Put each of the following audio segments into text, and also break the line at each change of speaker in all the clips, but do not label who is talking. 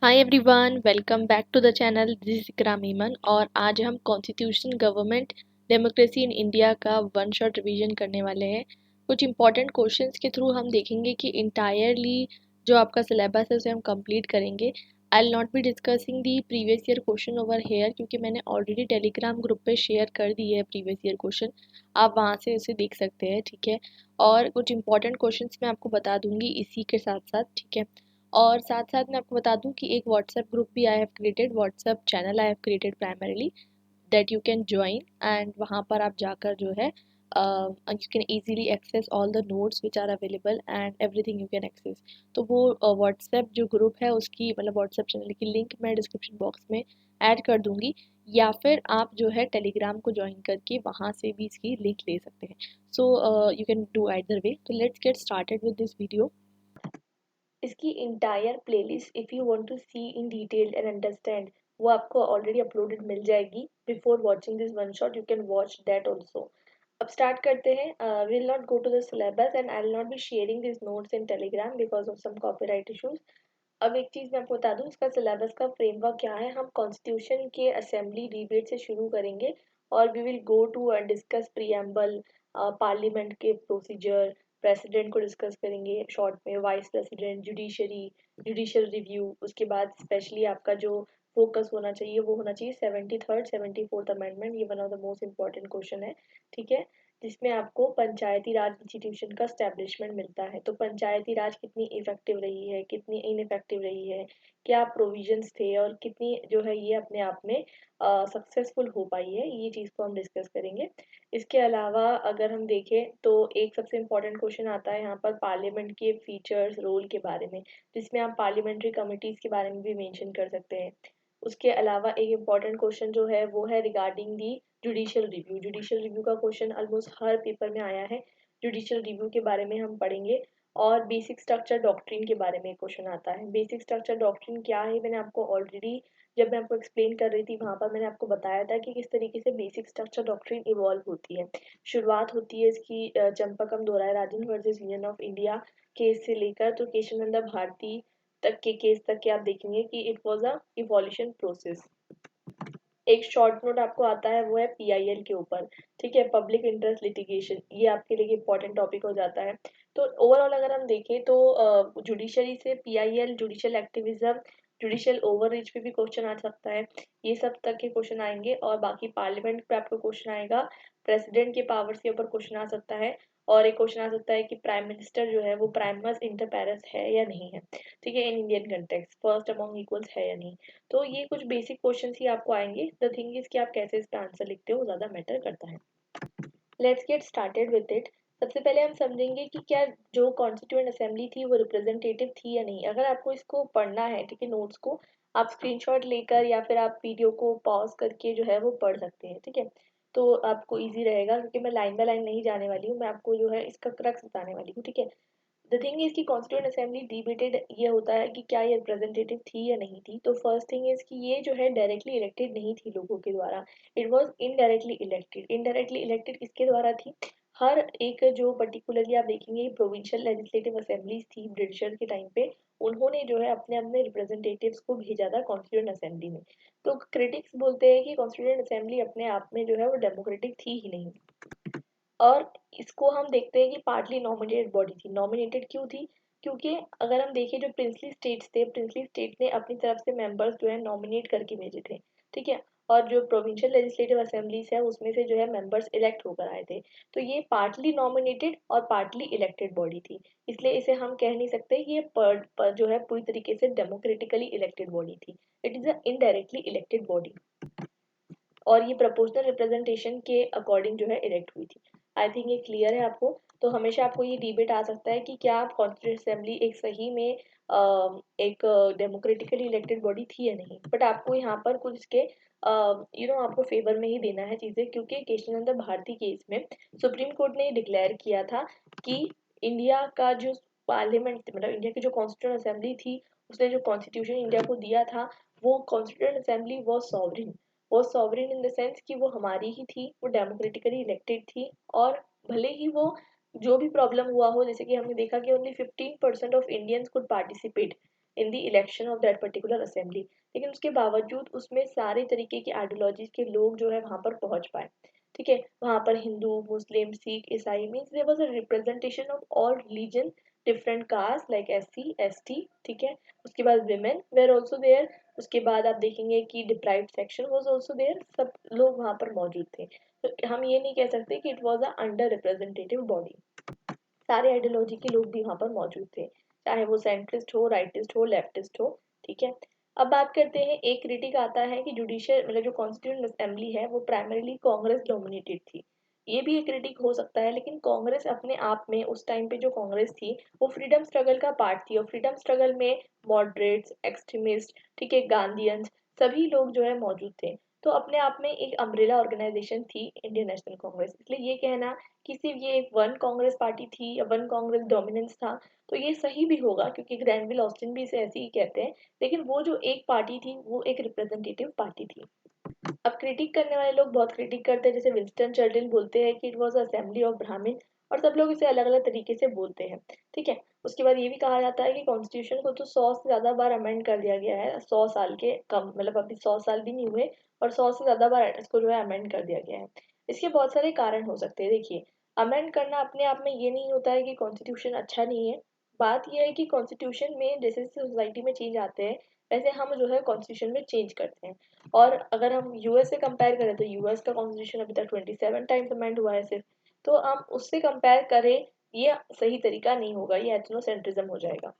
Hi everyone, welcome back to the channel. This is Ikram Iman और आज हम constitution, government, democracy in India का one shot revision करने वाले हैं। कुछ इंपॉर्टेंट क्वेश्चंस के थ्रू हम देखेंगे कि इंटायरली जो आपका सिलेबस है उसे हम कंप्लीट करेंगे। आई will not be discussing the previous year question over here क्योंकि मैंने ऑलरेडी टेलीग्राम ग्रुप पे शेयर कर दी है प्रीवियस ईयर क्वेश्चन। आप वहाँ से उसे देख सकते हैं, ठीक है। और कुछ इंपॉर्टेंट क्वेश्चंस मैं आपको बता दूंगी इसी के साथ साथ, ठीक है। और साथ साथ मैं आपको बता दूं कि एक व्हाट्सएप ग्रुप भी I have created, WhatsApp channel I have created primarily that you can join. And वहाँ पर आप जाकर जो है you can easily access all the notes which are available and everything you can access. तो वो WhatsApp जो ग्रुप है उसकी मतलब व्हाट्सएप चैनल की लिंक मैं डिस्क्रिप्शन बॉक्स में ऐड कर दूंगी, या फिर आप जो है टेलीग्राम को ज्वाइन करके वहाँ से भी इसकी लिंक ले सकते हैं। So you can do either way. तो let's get started with this video. इसकी entire playlist if you want to see in detail and understand, वो आपको ऑलरेडी अपलोडेड मिल जाएगी। Before watching this one shot you can watch that also. अब start करते हैं। Will not go to the syllabus and I will not be sharing this notes in Telegram because of some copyright issues. अब एक चीज़ मैं आपको बता दूं, इसका सिलेबस का फ्रेमवर्क क्या है। हम कॉन्स्टिट्यूशन के असेंबली डिबेट से शुरू करेंगे और we will go to discuss preamble, parliament के प्रोसीजर, प्रेसिडेंट को डिस्कस करेंगे शॉर्ट में, vice president, judiciary, judicial review. उसके बाद स्पेशली आपका जो फोकस होना चाहिए वो होना चाहिए 73rd 74th अमेंडमेंट। ये one of the most important question है, ठीक है, जिसमें आपको पंचायती राज इंस्टीट्यूशन का स्टैब्लिशमेंट मिलता है। तो पंचायती राज कितनी इफेक्टिव रही है, कितनी इनइफेक्टिव रही है, क्या प्रोविजंस थे और कितनी जो है ये अपने आप में सक्सेसफुल हो पाई है, ये चीज़ को हम डिस्कस करेंगे। इसके अलावा अगर हम देखें तो एक सबसे इम्पोर्टेंट क्वेश्चन आता है यहाँ पर पार्लियामेंट के फीचर्स, रोल के बारे में, जिसमें आप पार्लियामेंट्री कमिटीज़ के बारे में भी मेंशन कर सकते हैं। उसके अलावा एक इम्पॉर्टेंट क्वेश्चन जो है वो है regarding the judicial review. Judicial review का क्वेश्चन ऑलमोस्ट हर पेपर में आया है। जुडिशियल रिव्यू के बारे में हम पढ़ेंगे। और बेसिक स्ट्रक्चर डॉक्ट्रिन के बारे में क्वेश्चन आता है। बेसिक स्ट्रक्चर डॉक्ट्रिन क्या है, मैंने आपको ऑलरेडी जब मैं आपको एक्सप्लेन कर रही थी वहाँ पर मैंने आपको बताया था कि किस तरीके से बेसिक स्ट्रक्चर डॉक्ट्रिन इवॉल्व होती है। शुरुआत होती है इसकी Champakam Dorai Rajan versus union of India case से लेकर तो केशवानंद भारती तक के केस तक के आप देखेंगे कि it was a evolution process. एक शॉर्ट नोट आपको आता है वो है पीआईएल के ऊपर, ठीक है, पब्लिक इंटरेस्ट लिटिगेशन। ये आपके लिए इंपॉर्टेंट टॉपिक हो जाता है। तो ओवरऑल अगर हम देखें तो जुडिशरी से PIL, judicial activism, judicial overreach पे भी क्वेश्चन आ सकता है। ये सब तक के क्वेश्चन आएंगे और बाकी पार्लियामेंट पे आपको क्वेश्चन आएगा, प्रेसिडेंट के पावर्स के ऊपर क्वेश्चन आ सकता है। और एक क्वेश्चन आ सकता है कि प्राइम मिनिस्टर जो है वो प्राइमस इंटर पैरेस है या नहीं है, ठीक है, in Indian context first among equals है या नहीं। तो ये कुछ बेसिक क्वेश्चन ही आपको आएंगे। द थिंग इज कि आप कैसे इसका आंसर लिखते हो ज़्यादा मैटर करता है। Let's get started with it. सबसे पहले हम समझेंगे कि क्या जो कॉन्स्टिट्यूएंट असेंबली थी वो रिप्रेजेंटेटिव थी या नहीं। अगर आपको इसको पढ़ना है, ठीक है, नोट्स को आप स्क्रीनशॉट लेकर या फिर आप वीडियो को पॉज करके जो है वो पढ़ सकते हैं, ठीक है। तो आपको इजी रहेगा क्योंकि मैं लाइन बाय लाइन नहीं जाने वाली हूँ, मैं आपको जो है इसका क्रक्स बताने वाली हूँ, ठीक है। द थिंग इज कि कॉन्स्टिट्यूएंट असेंबली डिबेटेड ये होता है कि क्या ये रिप्रेजेंटेटिव थी या नहीं थी। तो फर्स्ट थिंग इज कि ये जो है डायरेक्टली इलेक्टेड नहीं थी लोगों के द्वारा। It was indirectly elected. Indirectly elected किसके द्वारा थी, हर एक जो पर्टिकुलरली आप देखेंगे प्रोविंशियल लेजिस्लेटिव असेंबलीज थी ब्रिटिशर के टाइम पे, उन्होंने जो है अपने अपने रिप्रेजेंटेटिव्स को भेजा था कॉन्स्टिट्यूएंट असेंबली में। तो क्रिटिक्स बोलते हैं कि कॉन्स्टिट्यूएंट असेंबली अपने आप में जो है वो डेमोक्रेटिक थी ही नहीं। और इसको हम देखते हैं कि पार्टली नॉमिनेटेड बॉडी थी। नॉमिनेटेड क्यों थी, क्योंकि अगर हम देखें जो प्रिंसली स्टेट्स थे, प्रिंसली स्टेट ने अपनी तरफ से मेंबर्स जो है नॉमिनेट करके भेजे थे, ठीक है। और जो प्रोविंशियल लेजिस्लेटिव असेंबलीज है उसमें से जो है मेंबर्स इलेक्ट होकर आए थे। तो ये पार्टली नॉमिनेटेड और पार्टली इलेक्टेड बॉडी थी। इसलिए इसे हम कह नहीं सकते कि ये जो है पूरी तरीके से डेमोक्रेटिकली इलेक्टेड बॉडी थी। It is a indirectly elected body और ये प्रोपोर्शनल रिप्रेजेंटेशन के अकॉर्डिंग जो है इलेक्ट हुई थी। आई थिंक ये क्लियर है आपको। तो हमेशा आपको ये डिबेट आ सकता है कि क्या कॉन्स्टिट्यूंट असेंबली एक सही में एक डेमोक्रेटिकली इलेक्टेड बॉडी थी या नहीं। बट आपको यहाँ पर कुछ इसके आपको फेवर में ही देना है चीज़ें, क्योंकि केशवानंद भारती केस में सुप्रीम कोर्ट ने डिक्लेयर किया था कि इंडिया का जो पार्लियामेंट मतलब इंडिया की जो कॉन्स्टिट्यूंट असेंबली थी, उसने जो कॉन्स्टिट्यूशन इंडिया को दिया था, वो कॉन्स्टिट्यूंट असेंबली वो सॉवरिन इन द सेंस कि वो हमारी ही थी, वो डेमोक्रेटिकली इलेक्टेड थी। और भले ही वो जो भी प्रॉब्लम हुआ हो, जैसे कि हमने देखा कि only 15% of Indians could participate, in the election of that particular assembly. लेकिन उसके बावजूद उसमें सारे तरीके की आइडियोलॉजीज के लोग जो है वहाँ पर पहुँच पाए। ठीक है, वहाँ पर हिंदू, मुस्लिम, सिख, ईसाई, means there was a representation of all religion, different caste like SC, ST. ठीक है, उसके बाद विमेन वेर ऑल्सो देयर। उसके बाद आप देखेंगे कि deprived section was also there, सब लोग वहाँ पर मौजूद थे। तो हम ये नहीं कह सकते कि it was a under representative body. सारे आइडियोलॉजी के लोग भी वहाँ पर मौजूद थे, चाहे वो सेंट्रिस्ट हो, राइटिस्ट हो, लेफ्टिस्ट हो। ठीक है, अब बात करते हैं, एक क्रिटिक आता है कि जुडिशियल मतलब जो कॉन्स्टिट्यूएंट असेंबली है वो प्राइमरीली कांग्रेस डोमिनेटेड थी। ये भी एक क्रिटिक हो सकता है, लेकिन कांग्रेस अपने आप में उस टाइम पे जो कांग्रेस थी वो फ्रीडम स्ट्रगल का पार्ट थी, और फ्रीडम स्ट्रगल में मॉडरेट्स, एक्सट्रीमिस्ट, ठीक है, गांधीयंस, सभी लोग जो है मौजूद थे। तो अपने आप में एक अम्ब्रेला ऑर्गेनाइजेशन थी इंडियन नेशनल कांग्रेस। इसलिए ये कहना कि सिर्फ ये एक वन कांग्रेस पार्टी थी या वन कांग्रेस डोमिनेंस था, तो ये सही भी होगा, क्योंकि ग्रैनविल ऑस्टिन भी इसे ऐसे ही कहते हैं। लेकिन वो जो एक पार्टी थी वो एक रिप्रेजेंटेटिव पार्टी थी। अब क्रिटिक करने वाले लोग बहुत क्रिटिक करते हैं, जैसे विंस्टन चर्चिल बोलते हैं कि इट वाज असेंबली ऑफ ब्राह्मण, और सब लोग इसे अलग अलग तरीके से बोलते हैं। ठीक है, उसके बाद ये भी कहा जाता है कि कॉन्स्टिट्यूशन को तो 100 से ज्यादा बार अमेंड कर दिया गया है, 100 साल के कम, मतलब अभी 100 साल भी नहीं हुए, और 100 से ज्यादा बार इसको जो है अमेंड कर दिया गया है। इसके बहुत सारे कारण हो सकते हैं। देखिए, अमेंड करना अपने आप में ये नहीं होता है कि कॉन्स्टिट्यूशन अच्छा नहीं है। बात यह है कि कॉन्स्टिट्यूशन में जैसे जैसे सोसाइटी में चेंज आते हैं वैसे हम जो है कॉन्स्टिट्यूशन में चेंज करते हैं। और अगर हम यूएस से कंपेयर करें तो यूएस का कॉन्स्टिट्यूशन अभी तक 27 टाइम्स अमेंड हुआ है सिर्फ। तो हम उससे कंपेयर करें, ये सही तरीका नहीं होगा, ये एथनोसेंट्रिज्म हो जाएगा।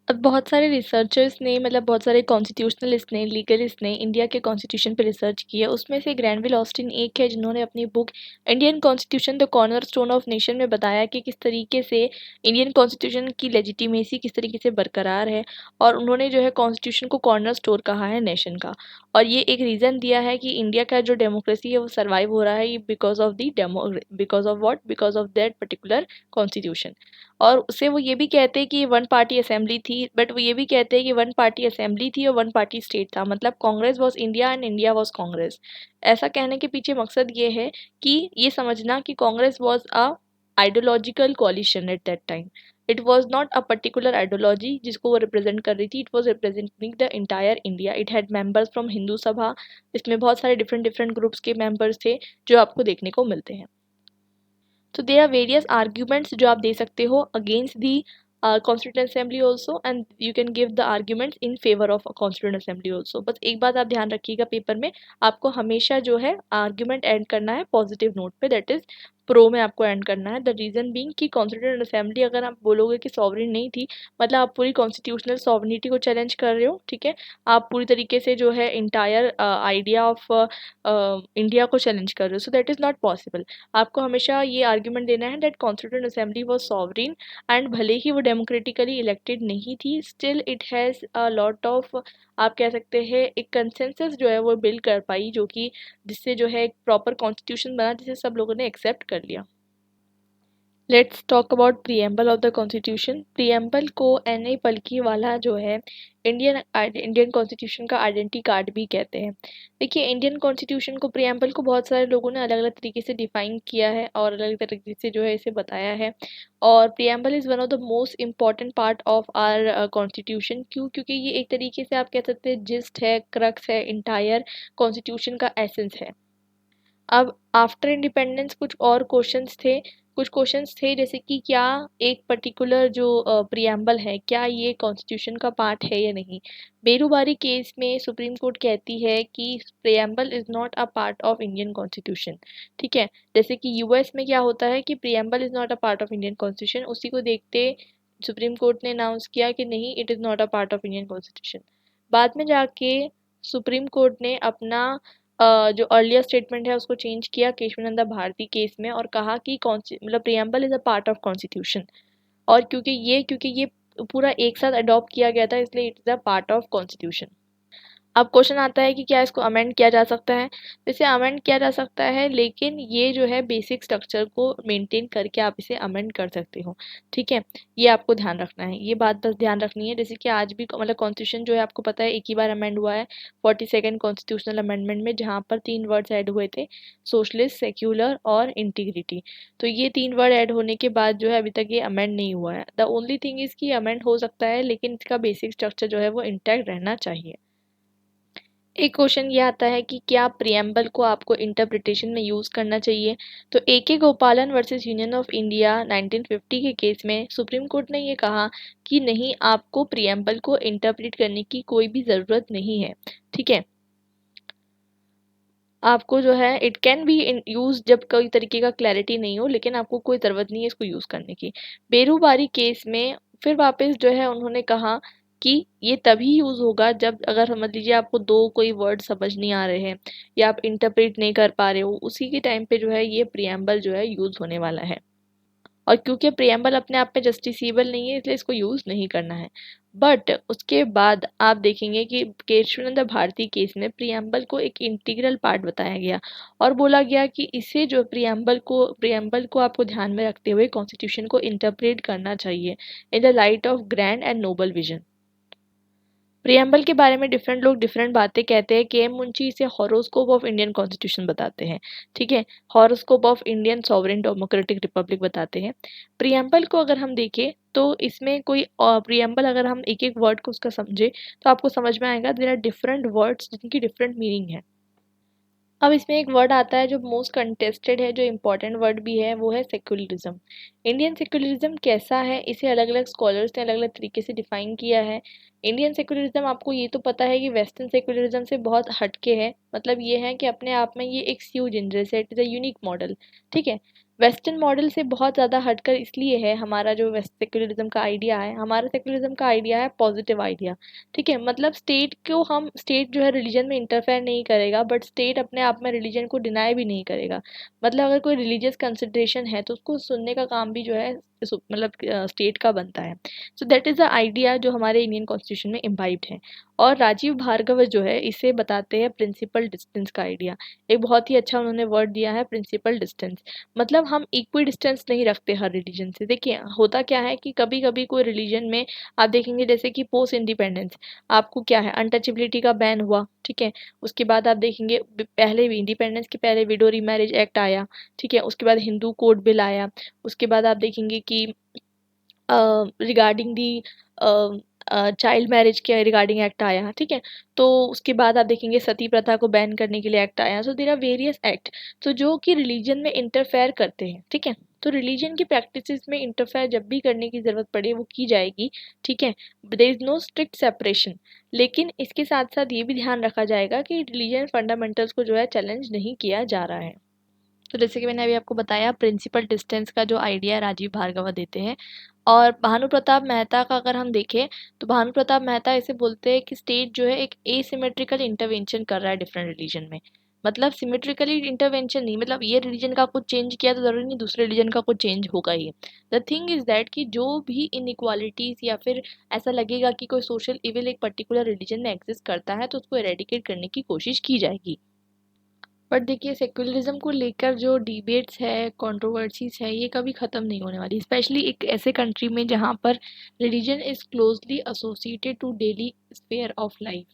अब बहुत सारे रिसर्चर्स ने मतलब बहुत सारे कॉन्स्टिट्यूशनलिस्ट ने, लीगलिस्ट ने इंडिया के कॉन्स्टिट्यूशन पर रिसर्च किया। उसमें से ग्रैनविल ऑस्टिन एक है जिन्होंने अपनी book Indian constitution the corner stone of nation में बताया कि किस तरीके से इंडियन कॉन्स्टिट्यूशन की लेजिटिमेसी किस तरीके से बरकरार है, और उन्होंने जो है कॉन्स्टिट्यूशन को कॉर्नर स्टोर कहा है नेशन का। और ये एक रीज़न दिया है कि इंडिया का जो डेमोक्रेसी है वो सर्वाइव हो रहा है, ये because of the because of what, because of that particular constitution. और उससे वो ये भी कहते हैं कि वन पार्टी असेंबली थी, बट वो ये भी कहते हैं कि वन पार्टी असेंबली थी और वन पार्टी स्टेट था, मतलब Congress was India and India was Congress. ऐसा कहने के पीछे मकसद ये है कि ये समझना कि Congress was a ideological coalition at that time. It was not a particular ideology जिसको वो रिप्रेजेंट कर रही थी, it was representing the entire India. It had members from Hindu Sabha, इसमें बहुत सारे डिफरेंट डिफरेंट ग्रुप्स के मेंबर्स थे जो आपको देखने को मिलते हैं। तो देर आर वेरियस आर्ग्यूमेंट्स जो आप दे सकते हो against the constituent assembly also, and you can give the arguments in favour of constituent assembly also. बस एक बात आप ध्यान रखिएगा, पेपर में आपको हमेशा जो है आर्ग्यूमेंट एंड करना है पॉजिटिव नोट पे, दैट इज प्रो में आपको एंड करना है। द रीजन बीइंग कि कॉन्स्टिट्यूंट असेंबली अगर आप बोलोगे कि सॉवरेन नहीं थी, मतलब आप पूरी कॉन्स्टिट्यूशनल सॉवरेनिटी को चैलेंज कर रहे हो। ठीक है, आप पूरी तरीके से जो है इंटायर आइडिया ऑफ इंडिया को चैलेंज कर रहे हो, so that is not possible. आपको हमेशा ये आर्ग्यूमेंट देना है that constituent assembly was sovereign, and भले ही वो डेमोक्रेटिकली इलेक्टेड नहीं थी, still it has a lot of, आप कह सकते हैं एक कंसेंसस जो है वो बिल्ड कर पाई, जो कि जिससे जो है एक प्रॉपर कॉन्स्टिट्यूशन बना जिसे सब लोगों ने एक्सेप्ट कर लिया। Let's talk about preamble of the constitution. Preamble को एन ए पलकीवाला जो है इंडियन कॉन्स्टिट्यूशन का आइडेंटिटी कार्ड भी कहते हैं। देखिए, इंडियन कॉन्स्टिट्यूशन को, प्रीएम्बल को बहुत सारे लोगों ने अलग अलग तरीके से डिफाइन किया है और अलग अलग तरीके से जो है इसे बताया है। और preamble is one of the most important part of our constitution. क्यों? क्योंकि ये एक तरीके से आप कह सकते हैं जिस्ट है, क्रक्स है, इंटायर कॉन्स्टिट्यूशन का एसेंस है। अब आफ्टर इंडिपेंडेंस कुछ और क्वेश्चंस थे, कुछ क्वेश्चंस थे जैसे कि क्या एक पर्टिकुलर जो प्रियम्बल है क्या ये कॉन्स्टिट्यूशन का पार्ट है या नहीं। बेरुबारी केस में सुप्रीम कोर्ट कहती है कि preamble is not a part of Indian constitution. ठीक है, जैसे कि यूएस में क्या होता है कि preamble is not a part of Indian constitution, उसी को देखते सुप्रीम कोर्ट ने अनाउंस किया कि नहीं, it is not a part of Indian constitution. बाद में जाके सुप्रीम कोर्ट ने अपना जो अर्लियर स्टेटमेंट है उसको चेंज किया केशवानंदा भारती केस में, और कहा कि मतलब preamble is a part of constitution. और क्योंकि ये पूरा एक साथ अडॉप्ट किया गया था, इसलिए it is a part of constitution. अब क्वेश्चन आता है कि क्या इसको अमेंड किया जा सकता है। इसे अमेंड किया जा सकता है, लेकिन ये जो है बेसिक स्ट्रक्चर को मेंटेन करके आप इसे अमेंड कर सकते हो। ठीक है, ये आपको ध्यान रखना है, ये बात बस ध्यान रखनी है। जैसे कि आज भी मतलब कॉन्स्टिट्यूशन जो है आपको पता है एक ही बार अमेंड हुआ है, 42nd कॉन्स्टिट्यूशनल अमेंडमेंट में, जहाँ पर 3 वर्ड्स ऐड हुए थे, सोशलिस्ट, सेक्युलर और इंटीग्रिटी। तो ये 3 वर्ड ऐड होने के बाद जो है अभी तक ये अमेंड नहीं हुआ है। द ओनली थिंग इज कि अमेंड हो सकता है, लेकिन इसका बेसिक स्ट्रक्चर जो है वो इंटैक्ट रहना चाहिए। एक क्वेश्चन ये आता है कि क्या प्रियम्बल को आपको इंटरप्रिटेशन में यूज़ करना चाहिए। तो AK गोपालन वर्सेस यूनियन ऑफ इंडिया 1950 के केस में सुप्रीम कोर्ट ने ये कहा कि नहीं, आपको प्रियम्बल को इंटरप्रेट करने की कोई भी ज़रूरत नहीं है। ठीक है, आपको जो है इट कैन बी यूज जब कोई तरीके का क्लैरिटी नहीं हो, लेकिन आपको कोई ज़रूरत नहीं है इसको यूज़ करने की। बेरूबारी केस में फिर वापस जो है उन्होंने कहा कि ये तभी यूज़ होगा जब, अगर समझ लीजिए आपको दो कोई वर्ड समझ नहीं आ रहे हैं या आप इंटरप्रेट नहीं कर पा रहे हो, उसी के टाइम पे जो है ये प्रियम्बल जो है यूज़ होने वाला है। और क्योंकि प्रियम्बल अपने आप में जस्टिसेबल नहीं है, इसलिए इसको यूज़ नहीं करना है। बट उसके बाद आप देखेंगे कि केशवानंद भारती केस में प्रियम्बल को एक इंटीग्रल पार्ट बताया गया और बोला गया कि इसे जो प्रियम्बल को आपको ध्यान में रखते हुए कॉन्स्टिट्यूशन को इंटरप्रेट करना चाहिए in the light of grand and noble vision. Preamble के बारे में डिफरेंट लोग डिफरेंट बातें कहते हैं। KM मुंशी इसे हॉरोस्कोप ऑफ इंडियन कॉन्स्टिट्यूशन बताते हैं। ठीक है, horoscope of Indian sovereign democratic Republic बताते हैं। प्रियम्बल को अगर हम देखें तो इसमें कोई प्रियम्बल अगर हम एक एक वर्ड को उसका समझे तो आपको समझ में आएगा देयर आर डिफरेंट वर्ड्स जिनकी डिफरेंट मीनिंग है। अब इसमें एक वर्ड आता है जो मोस्ट कंटेस्टेड है, जो इम्पोर्टेंट वर्ड भी है, वो है सेक्युलरिज्म। इंडियन सेक्युलरिज्म कैसा है, इसे अलग अलग स्कॉलर्स ने अलग अलग तरीके से डिफाइन किया है। इंडियन सेक्युलरिज्म, आपको ये तो पता है कि वेस्टर्न सेक्युलरिज्म से बहुत हटके है। मतलब ये है कि अपने आप में ये एक स्यू जनरस है, it is a unique model. ठीक है, वेस्टर्न मॉडल से बहुत ज़्यादा हटकर इसलिए है, हमारा जो वेस्ट सेक्युलरिज्म का आइडिया है, हमारा सेक्युलरिज्म का आइडिया है पॉजिटिव आइडिया। ठीक है, मतलब स्टेट जो है रिलीजन में इंटरफेयर नहीं करेगा, बट स्टेट अपने आप में रिलीजन को डिनाई भी नहीं करेगा। मतलब अगर कोई रिलीजियस कंसिडरेशन है तो उसको सुनने का काम भी जो है मतलब स्टेट का बनता है। So that is the idea जो हमारे इंडियन कॉन्स्टिट्यूशन में इम्बाइब्ड है। और राजीव भार्गव जो है इसे बताते हैं प्रिंसिपल डिस्टेंस का आइडिया। एक बहुत ही अच्छा उन्होंने वर्ड दिया है, प्रिंसिपल डिस्टेंस। मतलब हम इक्वी डिस्टेंस नहीं रखते हर रिलीजन से। देखिए होता क्या है कि कभी कभी कोई रिलीजन में आप देखेंगे, जैसे कि पोस्ट इंडिपेंडेंस आपको क्या है, अनटचेबिलिटी का बैन हुआ। ठीक है, उसके बाद आप देखेंगे पहले भी इंडिपेंडेंस के पहले विडो रीमैरिज एक्ट आया। ठीक है, उसके बाद हिंदू कोड बिल आया। उसके बाद आप देखेंगे कि रिगार्डिंग दी चाइल्ड मैरिज के रिगार्डिंग एक्ट आया। ठीक है, तो उसके बाद आप देखेंगे सती प्रथा को बैन करने के लिए एक्ट आया। So there are various act तो जो कि रिलीजन में इंटरफेयर करते हैं। ठीक है, तो रिलीजन की प्रैक्टिसेस में इंटरफेयर जब भी करने की ज़रूरत पड़े वो की जाएगी। ठीक है, there is no strict separation, लेकिन इसके साथ साथ ये भी ध्यान रखा जाएगा कि रिलीजन फंडामेंटल्स को जो है चैलेंज नहीं किया जा रहा है। तो जैसे कि मैंने अभी आपको बताया, प्रिंसिपल डिस्टेंस का जो आइडिया राजीव भार्गव देते हैं। और भानु प्रताप मेहता का अगर हम देखें तो भानु प्रताप मेहता इसे बोलते हैं कि स्टेट जो है एक एसिमेट्रिकल इंटरवेंशन कर रहा है डिफरेंट रिलीजन में। मतलब सिमेट्रिकली इंटरवेंशन नहीं, मतलब ये रिलीजन का कुछ चेंज किया तो ज़रूरी नहीं दूसरे रिलीजन का कुछ चेंज होगा ही। द थिंग इज़ दैट कि जो भी इनइक्वालिटीज़ या फिर ऐसा लगेगा कि कोई सोशल इविल एक पर्टिकुलर रिलीजन में एग्जिस्ट करता है तो उसको एरेडिकेट करने की कोशिश की जाएगी। बट देखिए सेक्युलरिज्म को लेकर जो डिबेट्स है, कंट्रोवर्सीज है, ये कभी ख़त्म नहीं होने वाली, स्पेशली एक ऐसे कंट्री में जहाँ पर religion is closely associated to daily sphere of life.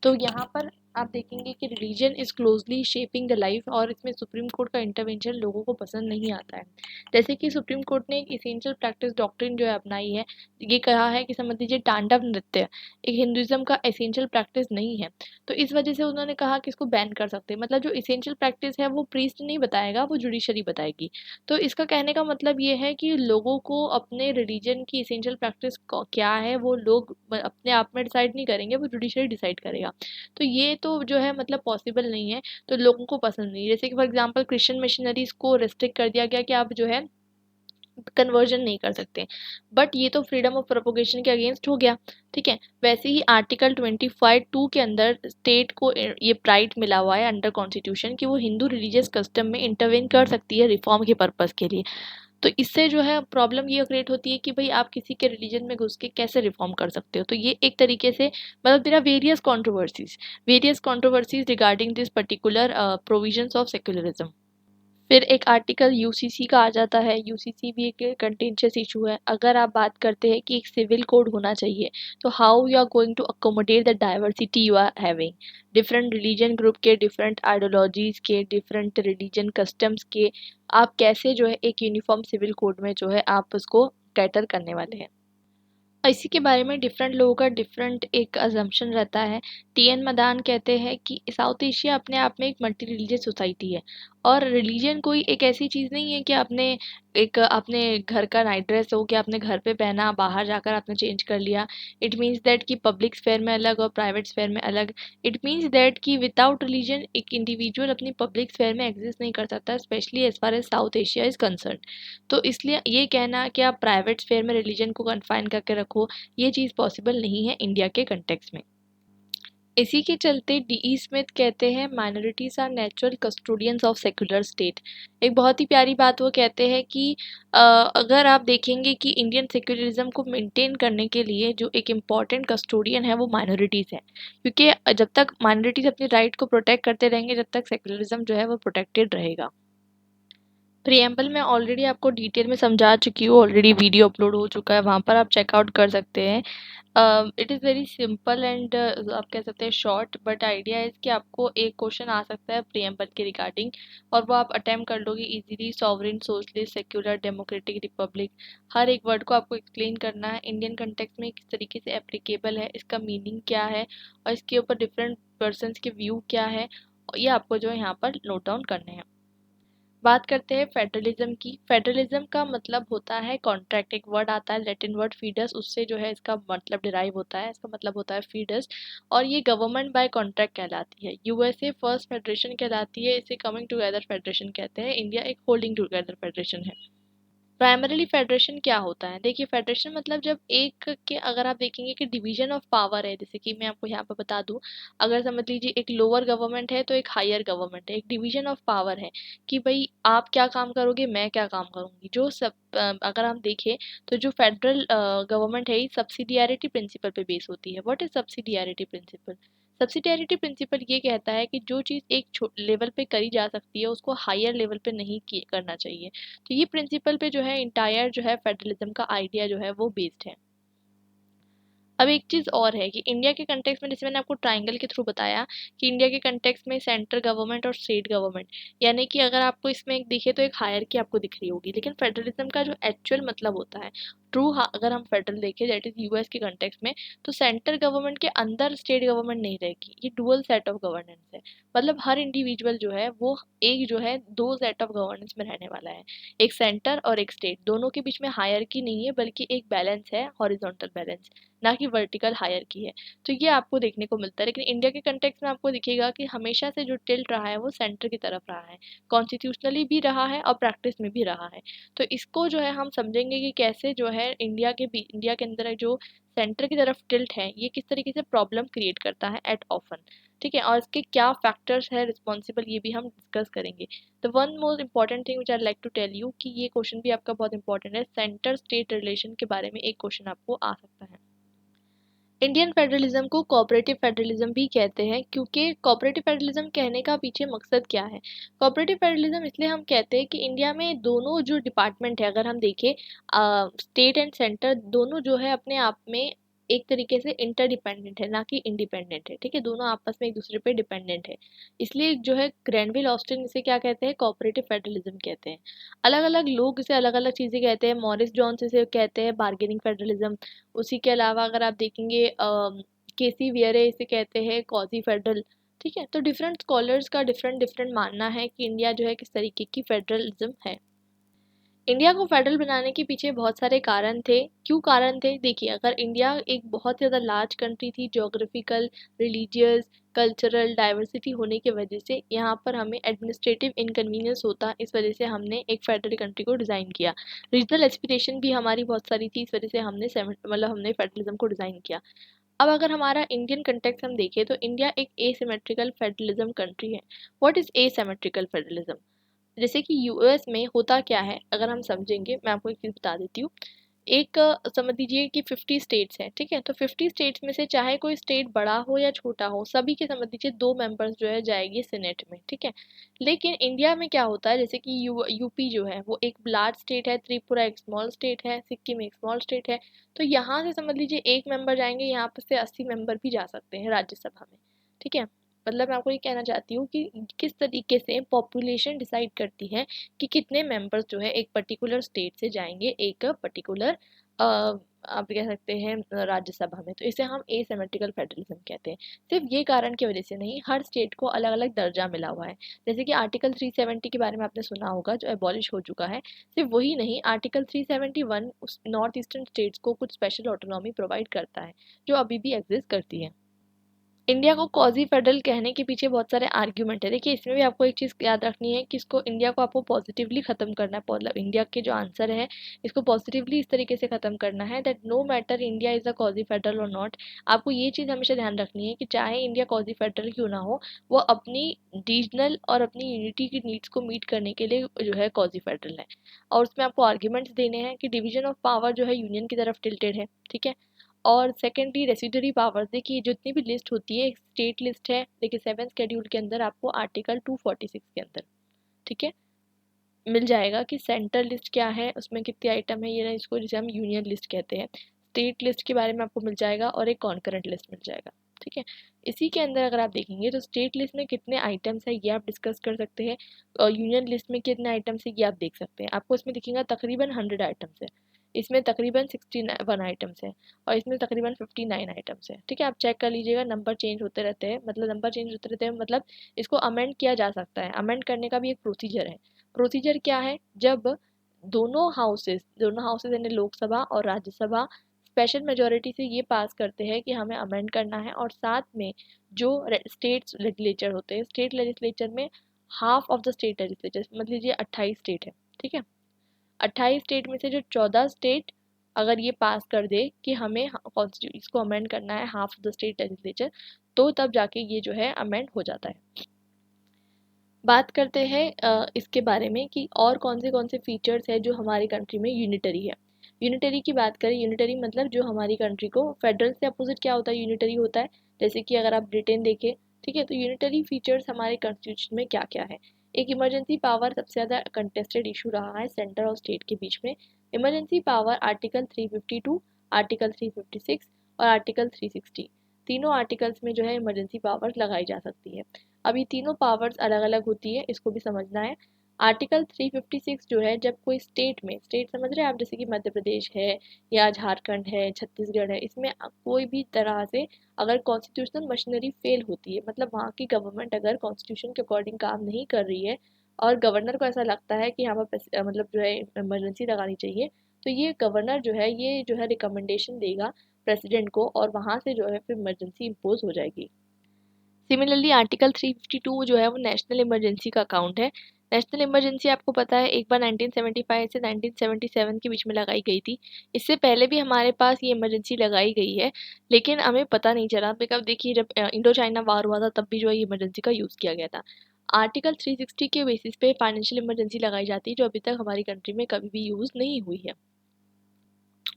तो यहाँ पर आप देखेंगे कि religion is closely shaping the life, और इसमें सुप्रीम कोर्ट का इंटरवेंशन लोगों को पसंद नहीं आता है। जैसे कि सुप्रीम कोर्ट ने एक इसेंशियल प्रैक्टिस डॉक्ट्रिन जो है अपनाई है। ये कहा है कि समझ लीजिए तांडव नृत्य एक हिंदुज़्म का एसेंशियल प्रैक्टिस नहीं है। तो इस वजह से उन्होंने कहा कि इसको बैन कर सकते हैं। मतलब जो इसेंशियल प्रैक्टिस है वो प्रीस्ट नहीं बताएगा, वो जुडिशरी बताएगी। तो इसका कहने का मतलब ये है कि लोगों को अपने रिलीजन की इसेंशियल प्रैक्टिस क्या है वो लोग अपने आप में डिसाइड नहीं करेंगे, वो जुडिशरी डिसाइड करेगा। तो ये तो जो है मतलब पॉसिबल नहीं है, तो लोगों को पसंद नहीं। जैसे कि फॉर एग्जांपल क्रिश्चियन मिशनरीज को रेस्ट्रिक्ट कर दिया गया कि आप जो है कन्वर्जन नहीं कर सकते, बट ये तो फ्रीडम ऑफ प्रोपोगेशन के अगेंस्ट हो गया। ठीक है, वैसे ही आर्टिकल 25(2) के अंदर स्टेट को ये राइट मिला हुआ है अंडर कॉन्स्टिट्यूशन कि वो हिंदू रिलीजियस कस्टम में इंटरवेन कर सकती है रिफॉर्म के पर्पज़ के लिए। तो इससे जो है प्रॉब्लम ये क्रिएट होती है कि भाई आप किसी के रिलीजन में घुस के कैसे रिफॉर्म कर सकते हो। तो ये एक तरीके से मतलब there are various controversies regarding this particular provisions of secularism. फिर एक आर्टिकल यूसीसी का आ जाता है। यूसीसी भी एक कंटेंशियस इशू है। अगर आप बात करते हैं कि एक सिविल कोड होना चाहिए, तो how you are going to accommodate the diversity you are having, different religion group के, डिफरेंट आइडियोलॉजीज के, डिफरेंट रिलीजन कस्टम्स के, आप कैसे जो है एक यूनिफॉर्म सिविल कोड में जो है आप उसको कैटर करने वाले हैं। इसी के बारे में डिफरेंट लोगों का डिफरेंट एक अजम्पशन रहता है। टीएन मदान कहते हैं कि साउथ एशिया अपने आप में एक मल्टी रिलीजियस सोसाइटी है, और रिलीजन कोई एक ऐसी चीज़ नहीं है कि आपने घर का नाइट ड्रेस हो कि आपने घर पे पहना, बाहर जाकर आपने चेंज कर लिया। इट मीन्स दैट कि पब्लिक स्फेयर में अलग और प्राइवेट स्फेयर में अलग। इट मीन्स दैट कि विदाउट रिलीजन एक इंडिविजुअल अपनी पब्लिक स्फेयर में एग्जिस्ट नहीं कर सकता, specially as far as South Asia is concern. तो इसलिए ये कहना कि आप प्राइवेट स्फेयर में रिलीजन को कन्फाइन करके रखो, ये चीज़ पॉसिबल नहीं है इंडिया के कंटेक्स्ट में। इसी के चलते डीई स्मिथ कहते हैं minorities are natural custodians of secular state. एक बहुत ही प्यारी बात वो कहते हैं कि अगर आप देखेंगे कि इंडियन सेक्युलरिज्म को मेंटेन करने के लिए जो एक इम्पॉर्टेंट कस्टोडियन है वो माइनॉरिटीज़ है, क्योंकि जब तक माइनॉरिटीज़ अपनी राइट को प्रोटेक्ट करते रहेंगे, जब तक सेक्युलरिज्म जो है वो प्रोटेक्टेड रहेगा। प्रिएम्बल में ऑलरेडी आपको डिटेल में समझा चुकी हूँ, ऑलरेडी वीडियो अपलोड हो चुका है, वहाँ पर आप चेकआउट कर सकते हैं। It is very simple and आप कह सकते हैं शॉर्ट, बट आइडिया इज़ कि आपको एक क्वेश्चन आ सकता है प्रिएम्बल के रिगार्डिंग, और वो आप अटेम्प्ट कर लोगे easily. Sovereign, socialist, secular, democratic, republic, हर एक वर्ड को आपको एक्सप्लेन करना है इंडियन कंटेक्स्ट में किस तरीके से एप्लीकेबल है, इसका मीनिंग क्या है, और इसके ऊपर डिफरेंट पर्सनस के व्यू क्या है, ये आपको जो है यहाँ पर नोट डाउन करने हैं। बात करते हैं फेडरलिज्म की। फेडरलिज्म का मतलब होता है कॉन्ट्रैक्ट। एक वर्ड आता है लैटिन वर्ड फीडस, उससे जो है इसका मतलब डिराइव होता है। इसका मतलब होता है फीडस, और ये गवर्नमेंट बाय कॉन्ट्रैक्ट कहलाती है। यूएसए फर्स्ट फेडरेशन कहलाती है, इसे कमिंग टुगेदर फेडरेशन कहते हैं। इंडिया एक होल्डिंग टुगेदर फेडरेशन है। प्राइमरीली फेडरेशन क्या होता है? देखिए, फेडरेशन मतलब जब एक के अगर आप देखेंगे कि डिवीजन ऑफ पावर है, जैसे कि मैं आपको यहाँ पर बता दूं, अगर समझ लीजिए एक लोअर गवर्नमेंट है तो एक हायर गवर्नमेंट है, एक डिवीजन ऑफ पावर है कि भाई आप क्या काम करोगे, मैं क्या काम करूंगी। जो सब अगर हम देखें तो जो फेडरल गवर्नमेंट है, ये सब्सिडियरिटी प्रिंसिपल पे बेस होती है। What is subsidiarity principle? Subsidiarity principle ये कहता है कि जो चीज़ एक लेवल पे करी जा सकती है, उसको हायर लेवल पे नहीं करना चाहिए। तो ये प्रिंसिपल पे जो है इंटायर जो है फेडरलिज्म का आइडिया जो है वो बेस्ड है। अब एक चीज़ और है कि इंडिया के कंटेक्स्ट में, जैसे मैंने आपको ट्राइंगल के थ्रू बताया कि इंडिया के कंटेक्स्ट में सेंट्रल गवर्नमेंट और स्टेट गवर्नमेंट, यानी कि अगर आपको इसमें एक दिखे तो एक हायरकी आपको दिख रही होगी, लेकिन फेडरलिज्म का जो एक्चुअल मतलब होता है ट्रू, अगर हम फेडरल देखें दैट इज यूएस के कंटेक्स्ट में, तो सेंट्रल गवर्नमेंट के अंदर स्टेट गवर्नमेंट नहीं रहेगी। ये डुअल सेट ऑफ गवर्नेंस है, मतलब हर इंडिविजुअल जो है वो एक जो है दो सेट ऑफ गवर्नेंस में रहने वाला है, एक सेंटर और एक स्टेट। दोनों के बीच में हायरकी नहीं है, बल्कि एक बैलेंस है, हॉरिजॉन्टल बैलेंस, ना कि वर्टिकल हायर की है। तो ये आपको देखने को मिलता है, लेकिन इंडिया के कंटेक्स्ट में आपको दिखेगा कि हमेशा से जो टिल्ट रहा है वो सेंटर की तरफ रहा है, कॉन्स्टिट्यूशनली भी रहा है और प्रैक्टिस में भी रहा है। तो इसको जो है हम समझेंगे कि कैसे जो है इंडिया के अंदर जो सेंटर की तरफ टिल्ट है, ये किस तरीके से प्रॉब्लम क्रिएट करता है एट ऑफन। ठीक है, और इसके क्या फैक्टर्स है रिस्पॉन्सिबल, ये भी हम डिस्कस करेंगे। The one most important thing which I like to tell you कि ये क्वेश्चन भी आपका बहुत इंपॉर्टेंट है, सेंटर स्टेट रिलेशन के बारे में एक क्वेश्चन आपको आ सकता है। इंडियन फेडरलिज्म को कोऑपरेटिव फेडरलिज्म भी कहते हैं, क्योंकि कोऑपरेटिव फेडरलिज्म कहने का पीछे मकसद क्या है? कोऑपरेटिव फेडरलिज्म इसलिए हम कहते हैं कि इंडिया में दोनों जो डिपार्टमेंट है, अगर हम देखें स्टेट एंड सेंटर, दोनों जो है अपने आप में एक तरीके से इंटरडिपेंडेंट है, ना कि इंडिपेंडेंट है। ठीक है, दोनों आपस में एक दूसरे पे डिपेंडेंट है। इसलिए जो है ग्रैनविल ऑस्टिन इसे क्या कहते हैं? कोऑपरेटिव फेडरलिज्म कहते हैं। अलग अलग लोग इसे अलग अलग चीज़ें कहते हैं। मॉरिस जॉन्स इसे कहते हैं बार्गेनिंग फेडरलिज्म। उसी के अलावा अगर आप देखेंगे केसी वियरे इसे कहते हैं कॉजी फेडरल। ठीक है, तो डिफरेंट स्कॉलर्स का डिफरेंट डिफरेंट मानना है कि इंडिया जो है किस तरीके की फेडरलिज्म है। इंडिया को फेडरल बनाने के पीछे बहुत सारे कारण थे। क्यों कारण थे? देखिए, अगर इंडिया एक बहुत ज़्यादा लार्ज कंट्री थी, ज्योग्राफिकल, रिलीजियस, कल्चरल डाइवर्सिटी होने की वजह से यहाँ पर हमें एडमिनिस्ट्रेटिव इनकन्वीनियंस होता, इस वजह से हमने एक फेडरल कंट्री को डिज़ाइन किया। रीजनल एस्पिरेशन भी हमारी बहुत सारी थी, इस वजह से हमने फेडरलिज्म को डिज़ाइन किया। अब अगर हमारा इंडियन कंटेक्स्ट हम देखें तो इंडिया एक एसिमेट्रिकल फेडरलिज्म कंट्री है। What is asymmetrical federalism? जैसे कि यूएस में होता क्या है, अगर हम समझेंगे, मैं आपको एक चीज़ बता देती हूँ। एक समझ लीजिए कि 50 स्टेट्स हैं, ठीक है। तो 50 स्टेट्स में से चाहे कोई स्टेट बड़ा हो या छोटा हो, सभी के समझ लीजिए 2 मेंबर्स जो है जाएंगे सेनेट में, ठीक है। लेकिन इंडिया में क्या होता है, जैसे कि यूपी जो है वो एक लार्ज स्टेट है, त्रिपुरा एक स्मॉल स्टेट है, सिक्किम एक स्मॉल स्टेट है। तो यहाँ से समझ लीजिए एक मेंबर जाएंगे, यहाँ पर से 80 मेंबर भी जा सकते हैं राज्यसभा में, ठीक है। मतलब मैं आपको ये कहना चाहती हूँ कि किस तरीके से पॉपुलेशन डिसाइड करती है कि कितने मेंबर्स जो है एक पर्टिकुलर स्टेट से जाएंगे एक पर्टिकुलर आप कह सकते हैं राज्यसभा में। तो इसे हम एसिमेट्रिकल फेडरलिज्म कहते हैं। सिर्फ ये कारण की वजह से नहीं, हर स्टेट को अलग अलग दर्जा मिला हुआ है। जैसे कि आर्टिकल 370 के बारे में आपने सुना होगा, जो एबॉलिश हो चुका है। सिर्फ वही नहीं, आर्टिकल 371 उस नॉर्थ ईस्टर्न स्टेट्स को कुछ स्पेशल ऑटोनॉमी प्रोवाइड करता है, जो अभी भी एग्जिस्ट करती है। इंडिया को क्वाजी फेडरल कहने के पीछे बहुत सारे आर्ग्यूमेंट है। देखिए, इसमें भी आपको एक चीज़ याद रखनी है कि इसको इंडिया को आपको पॉजिटिवली ख़त्म करना है। मतलब इंडिया के जो आंसर है, इसको पॉजिटिवली इस तरीके से ख़त्म करना है that no matter India is a quasi federal और नॉट। आपको ये चीज़ हमेशा ध्यान रखनी है कि चाहे इंडिया क्वाजी फेडरल क्यों ना हो, वो अपनी रीजनल और अपनी यूनिटी की नीड्स को मीट करने के लिए जो है क्वाजी फेडरल है। और उसमें आपको आर्ग्यूमेंट्स देने हैं कि डिवीजन ऑफ पावर जो है यूनियन की तरफ टिल्टेड है, ठीक है। और सेकेंडली रेसिडरी पावर्स, देखिए जितनी भी लिस्ट होती है एक स्टेट लिस्ट है, देखिए 7th शेड्यूल के अंदर आपको आर्टिकल 246 के अंदर, ठीक है, मिल जाएगा कि सेंट्रल लिस्ट क्या है, उसमें कितने आइटम है, ये ना इसको जिसे हम यूनियन लिस्ट कहते हैं। स्टेट लिस्ट के बारे में आपको मिल जाएगा और एक कॉन्करेंट लिस्ट मिल जाएगा, ठीक है। इसी के अंदर अगर आप देखेंगे तो स्टेट लिस्ट में कितने आइटम्स है ये आप डिस्कस कर सकते हैं, और यूनियन लिस्ट में कितने आइटम्स है ये आप देख सकते हैं। आपको इसमें दिखेगा तकरीबन 100 आइटम्स है, इसमें तकरीबन 61 आइटम्स है, और इसमें तकरीबन 59 आइटम्स है, ठीक है। आप चेक कर लीजिएगा, नंबर चेंज होते रहते हैं, मतलब नंबर चेंज होते रहते हैं, मतलब इसको अमेंड किया जा सकता है। अमेंड करने का भी एक प्रोसीजर है। प्रोसीजर क्या है, जब दोनों हाउसेस यानी लोकसभा और राज्यसभा स्पेशल मेजोरिटी से ये पास करते हैं कि हमें अमेंड करना है, और साथ में जो स्टेट लेजिस्लेचर होते हैं, स्टेट लेजिस्लेचर में half of the state legislature, मतलब लीजिए 28 स्टेट है, ठीक है। 28 स्टेट में से जो 14 स्टेट अगर ये पास कर दे कि हमें कॉन्स्टिट्यूशन इसको अमेंड करना है half of the state legislature, तो तब जाके ये जो है अमेंड हो जाता है। बात करते हैं इसके बारे में कि और कौन से फीचर्स है जो हमारी कंट्री में यूनिटरी है। यूनिटरी की बात करें, यूनिटरी मतलब जो हमारी कंट्री को, फेडरल से अपोजिट क्या होता है, यूनिटरी होता है। जैसे कि अगर आप ब्रिटेन देखें, ठीक है, तो यूनिटरी फीचर्स हमारे कॉन्स्टिट्यूशन में क्या क्या है। एक इमरजेंसी पावर सबसे ज़्यादा कंटेस्टेड इशू रहा है सेंटर और स्टेट के बीच में। इमरजेंसी पावर आर्टिकल 352, आर्टिकल 356 और आर्टिकल 360, तीनों आर्टिकल्स में जो है इमरजेंसी पावर्स लगाई जा सकती है। अब ये तीनों पावर्स अलग अलग होती है, इसको भी समझना है। आर्टिकल 356 जो है, जब कोई स्टेट में, स्टेट समझ रहे हैं आप, जैसे कि मध्य प्रदेश है या झारखंड है, छत्तीसगढ़ है, इसमें कोई भी तरह से अगर कॉन्स्टिट्यूशनल मशीनरी फेल होती है, मतलब वहाँ की गवर्नमेंट अगर कॉन्स्टिट्यूशन के अकॉर्डिंग काम नहीं कर रही है, और गवर्नर को ऐसा लगता है कि यहाँ पर मतलब जो है इमरजेंसी लगानी चाहिए, तो ये गवर्नर जो है ये जो है रिकमेंडेशन देगा प्रेसिडेंट को, और वहाँ से जो है फिर इमरजेंसी इम्पोज हो जाएगी। सिमिलरली आर्टिकल 352 जो है वो नेशनल इमरजेंसी का अकाउंट है। नेशनल इमरजेंसी आपको पता है एक बार 1975 से 1977 के बीच में लगाई गई थी। इससे पहले भी हमारे पास ये इमरजेंसी लगाई गई है, लेकिन हमें पता नहीं चला, बिकॉज देखिए जब इंडो चाइना वार हुआ था तब भी जो है इमरजेंसी का यूज़ किया गया था। आर्टिकल 360 के बेसिस पे फाइनेंशियल इमरजेंसी लगाई जाती है, जो अभी तक हमारी कंट्री में कभी भी यूज़ नहीं हुई है,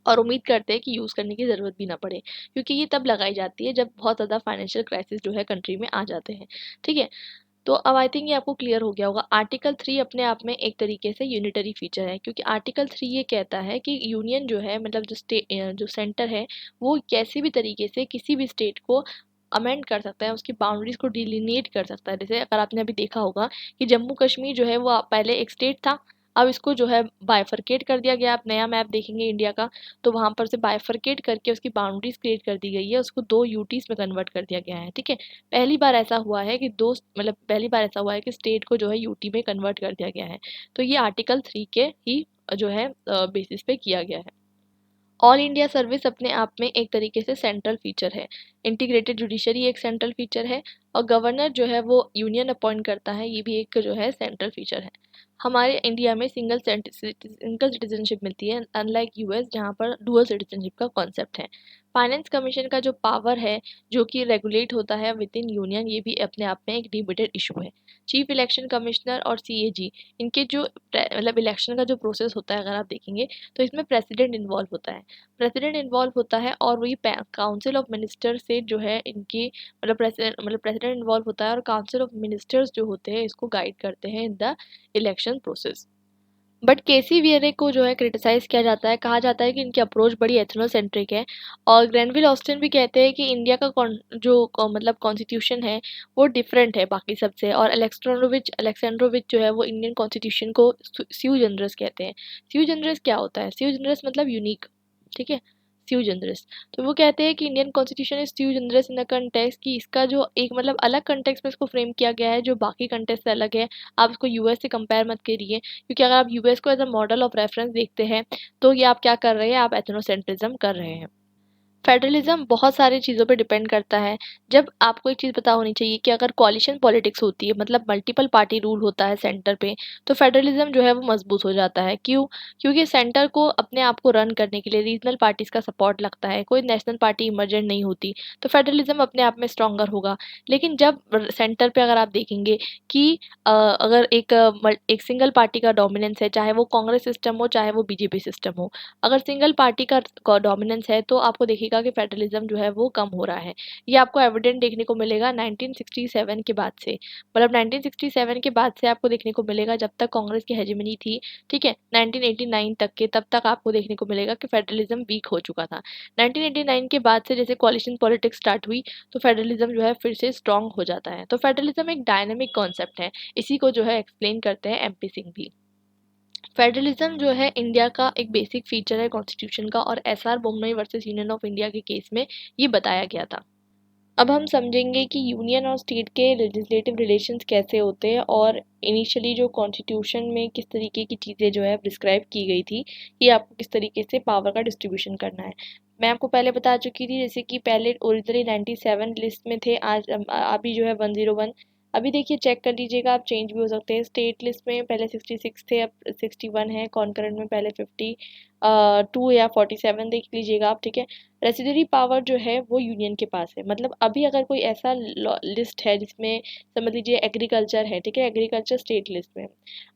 और उम्मीद करते हैं कि यूज़ करने की ज़रूरत भी ना पड़े, क्योंकि ये तब लगाई जाती है जब बहुत ज़्यादा फाइनेंशियल क्राइसिस जो है कंट्री में आ जाते हैं, ठीक है। तो अब आई थिंक ये आपको क्लियर हो गया होगा। आर्टिकल 3 अपने आप में एक तरीके से यूनिटरी फीचर है, क्योंकि आर्टिकल 3 ये कहता है कि यूनियन जो है, मतलब जो सेंटर है, वो कैसी भी तरीके से किसी भी स्टेट को अमेंड कर सकता है, उसकी बाउंड्रीज को डिलिनेट कर सकता है। जैसे अगर आपने अभी देखा होगा कि जम्मू कश्मीर जो है वो पहले एक स्टेट था, अब इसको जो है बाइफरकेट कर दिया गया। आप नया मैप देखेंगे इंडिया का, तो वहाँ पर से बाइफरकेट करके उसकी बाउंड्रीज क्रिएट कर दी गई है, उसको 2 यूटीज में कन्वर्ट कर दिया गया है, ठीक है। पहली बार ऐसा हुआ है कि पहली बार ऐसा हुआ है कि स्टेट को जो है यूटी में कन्वर्ट कर दिया गया है। तो ये आर्टिकल 3 के ही जो है बेसिस पे किया गया है। ऑल इंडिया सर्विस अपने आप में एक तरीके से सेंट्रल फीचर है। इंटीग्रेटेड जुडिशरी एक सेंट्रल फीचर है, और गवर्नर जो है वो यूनियन अपॉइंट करता है, ये भी एक जो है सेंट्रल फीचर है। हमारे इंडिया में सिंगल सिटीजनशिप मिलती है, अनलाइक यूएस जहाँ पर डुअल सिटीजनशिप का कॉन्सेप्ट है। फाइनेंस कमीशन का जो पावर है जो कि रेगुलेट होता है विद इन यूनियन, ये भी अपने आप में एक डिबेटेड इशू है। चीफ इलेक्शन कमिश्नर और सीएजी, इनके जो मतलब इलेक्शन का जो प्रोसेस होता है अगर आप देखेंगे तो इसमें प्रेसिडेंट इन्वॉल्व होता है। प्रेसिडेंट इन्वॉल्व होता है और वही काउंसिल ऑफ मिनिस्टर से जो है इनकी प्रेसिडेंट इन्वॉल्व होता है और काउंसिल ऑफ मिनिस्टर्स जो होते हैं इसको गाइड करते हैं in the election process. But KC Wheare को जो है क्रिटिसाइज किया जाता है, कहा जाता है कि इनकी अप्रोच बड़ी एथनोसेंट्रिक है। और ग्रेनविल ऑस्टिन भी कहते हैं कि इंडिया का मतलब कॉन्स्टिट्यूशन है वो डिफरेंट है बाकी सबसे। और अलेक्सेंड्रोविच जो है वो इंडियन कॉन्स्टिट्यूशन को स्यू जनरस कहते हैं। स्यू जनरस क्या होता है? स्यू जनरस मतलब यूनिक, ठीक है, स्यू जनरस। तो वो कहते हैं कि Indian constitution is sui generis in the context, कि इसका जो एक मतलब अलग कंटेक्स्ट में इसको फ्रेम किया गया है जो बाकी कंटेक्स्ट से अलग है। आप इसको यूएस से कंपेयर मत करिए, क्योंकि अगर आप यूएस को as a model of reference देखते हैं तो ये आप क्या कर रहे हैं, आप एथनोसेंट्रिज्म कर रहे हैं। फेडरलिज्म बहुत सारी चीज़ों पे डिपेंड करता है। जब आपको एक चीज़ पता होनी चाहिए कि अगर कॉलिशन पॉलिटिक्स होती है मतलब मल्टीपल पार्टी रूल होता है सेंटर पे, तो फेडरलिज्म जो है वो मजबूत हो जाता है। क्यों? क्योंकि सेंटर को अपने आप को रन करने के लिए रीजनल पार्टीज का सपोर्ट लगता है, कोई नेशनल पार्टी इमर्जेंट नहीं होती, तो फेडरलिज्म अपने आप में स्ट्रॉन्गर होगा। लेकिन जब सेंटर पे अगर आप देखेंगे कि अगर एक सिंगल पार्टी का डोमिनेंस है, चाहे वो कांग्रेस सिस्टम हो चाहे वो बीजेपी सिस्टम हो, अगर सिंगल पार्टी का डोमिनेंस है तो आपको देखिएगा कि फेडरलिज्म जो है वो कम हो रहा है। ये आपको एविडेंट देखने को मिलेगा 1967 के बाद से। मतलब 1967 के बाद से आपको देखने को मिलेगा, जब तक कांग्रेस की हेजेमनी थी, ठीक है, 1989 तक के, तब तक आपको देखने को मिलेगा कि फेडरलिज्म वीक हो चुका था। 1989 के बाद से जैसे कॉलिशन पॉलिटिक्स स्टार्ट हुई तो फेडरलिज्म जो है फिर से स्ट्रांग हो जाता है। तो फेडरलिज्म एक डायनेमिक कॉन्सेप्ट है, इसी को जो है एक्सप्लेन करते हैं एमपी सिंह भी। फेडरलिज्म जो है इंडिया का एक बेसिक फीचर है कॉन्स्टिट्यूशन का, और SR Bommai versus union of India के केस में ये बताया गया था। अब हम समझेंगे कि यूनियन और स्टेट के लेजिस्लेटिव रिलेशंस कैसे होते हैं, और इनिशियली जो कॉन्स्टिट्यूशन में किस तरीके की चीज़ें जो है प्रिस्क्राइब की गई थी कि आपको किस तरीके से पावर का डिस्ट्रीब्यूशन करना है। मैं आपको पहले बता चुकी थी जैसे कि पहले ओरिजिनली 97 लिस्ट में थे, आज अभी जो है 101। अभी देखिए चेक कर लीजिएगा, आप चेंज भी हो सकते हैं। स्टेट लिस्ट में पहले 66 थे, अब 61 है। कॉन्करेंट में पहले 52 या 47 देख लीजिएगा आप, ठीक है। रेसिडरी पावर जो है वो यूनियन के पास है। मतलब अभी अगर कोई ऐसा लिस्ट है जिसमें समझ लीजिए एग्रीकल्चर है, ठीक है, एग्रीकल्चर स्टेट लिस्ट में,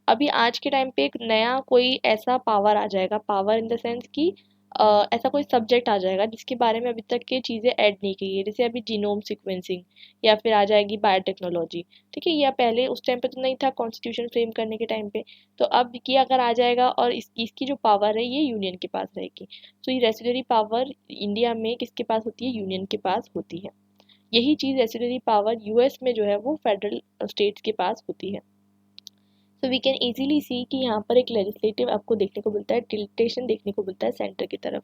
अभी आज के टाइम पे एक नया कोई ऐसा पावर आ जाएगा, पावर इन द सेंस कि ऐसा कोई सब्जेक्ट आ जाएगा जिसके बारे में अभी तक की चीज़ें ऐड नहीं की है, जैसे अभी जीनोम सिक्वेंसिंग, या फिर आ जाएगी बायोटेक्नोलॉजी, ठीक है। या पहले उस टाइम पे तो नहीं था कॉन्स्टिट्यूशन फ्रेम करने के टाइम पे, तो अब ये अगर आ जाएगा और इसकी जो पावर है ये यूनियन के पास रहेगी। तो ये रेसिडरी पावर इंडिया में किसके पास होती है? यूनियन के पास होती है। यही चीज़ रेसिडरी पावर यूएस में जो है वो फेडरल स्टेट्स के पास होती है। So we can easily see कि यहाँ पर एक लेजिस्लेटिव आपको देखने को मिलता है, टिल्टेशन देखने को मिलता है सेंटर की तरफ।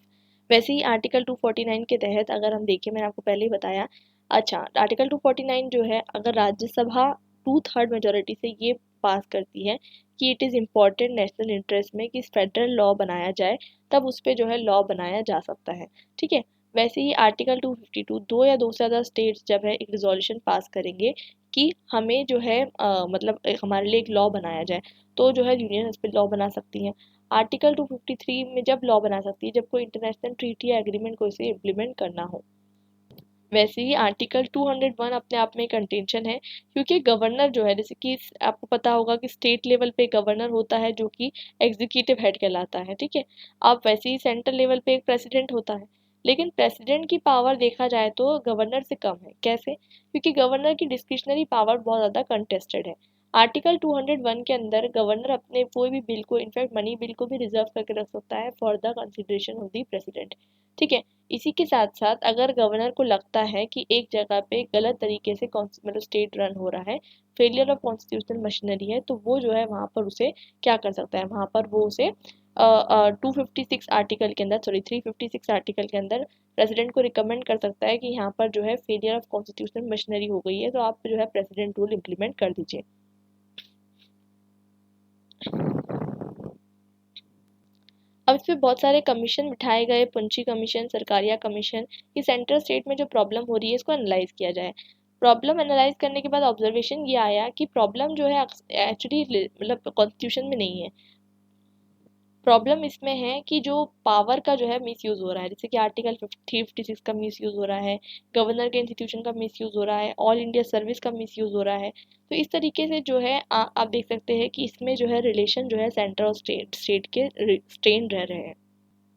वैसे ही आर्टिकल 249 के तहत अगर हम देखें, मैंने आपको पहले ही बताया, अच्छा, आर्टिकल 249 जो है अगर राज्यसभा 2/3 मेजोरिटी से ये पास करती है कि it is important national interest में कि फेडरल लॉ बनाया जाए, तब उस पर जो है लॉ बनाया जा सकता है, ठीक है। वैसे ही आर्टिकल 252, दो या दो से ज़्यादा स्टेट्स जब है एक रिजोल्यूशन पास करेंगे कि हमें जो है मतलब हमारे लिए एक लॉ बनाया जाए, तो जो है यूनियन इस पर लॉ बना सकती है। आर्टिकल 253 में जब लॉ बना सकती है जब कोई इंटरनेशनल ट्रीटी या एग्रीमेंट को इसे इम्प्लीमेंट करना हो। वैसे ही आर्टिकल 201 अपने आप में एक कंटेंशन है, क्योंकि गवर्नर जो है, जैसे कि आपको पता होगा कि स्टेट लेवल पे गवर्नर होता है जो कि एग्जीक्यूटिव हेड कहलाता है, ठीक है। अब वैसे ही सेंट्रल लेवल पे एक प्रेसिडेंट होता है, लेकिन प्रेसिडेंट की पावर देखा जाए तो गवर्नर से कम है। कैसे? क्योंकि गवर्नर की डिस्क्रिशनरी पावर बहुत ज़्यादा कंटेस्टेड है। आर्टिकल 201 के अंदर गवर्नर अपने कोई भी बिल को, इनफैक्ट मनी बिल को भी रिजर्व करके रख सकता है for the consideration of the president, ठीक है। इसी के साथ साथ अगर गवर्नर को लगता है कि एक जगह पे गलत तरीके से मतलब स्टेट रन हो रहा है, फेलियर ऑफ कॉन्स्टिट्यूशनल मशीनरी है, तो वो जो है वहाँ पर उसे क्या कर सकता है, वहाँ पर वो उसे 256 आर्टिकल के अंदर, सॉरी 356 आर्टिकल के अंदर प्रेसिडेंट को रिकमेंड कर सकता है कि यहाँ पर जो है फेलियर ऑफ कॉन्स्टिट्यूशनल मशीनरी हो गई है, तो आप जो है प्रेसिडेंट रूल इम्प्लीमेंट कर दीजिए। अब इस पे बहुत सारे कमीशन बिठाए गए, पुंची कमीशन, सरकारिया कमीशन, कि सेंट्रल स्टेट में जो प्रॉब्लम हो रही है इसको एनालाइज किया जाए। प्रॉब्लम एनालाइज करने के बाद ऑब्जर्वेशन ये आया कि प्रॉब्लम जो है एक्चुअली मतलब कॉन्स्टिट्यूशन में नहीं है। प्रॉब्लम इसमें है कि जो पावर का जो है मिसयूज़ हो रहा है, जैसे कि आर्टिकल 356 का मिसयूज़ हो रहा है, गवर्नर के इंस्टीट्यूशन का मिसयूज़ हो रहा है, ऑल इंडिया सर्विस का मिसयूज़ हो रहा है। तो इस तरीके से जो है आप देख सकते हैं कि इसमें जो है रिलेशन जो है सेंटर और स्टेट के स्ट्रेन रह रहे हैं।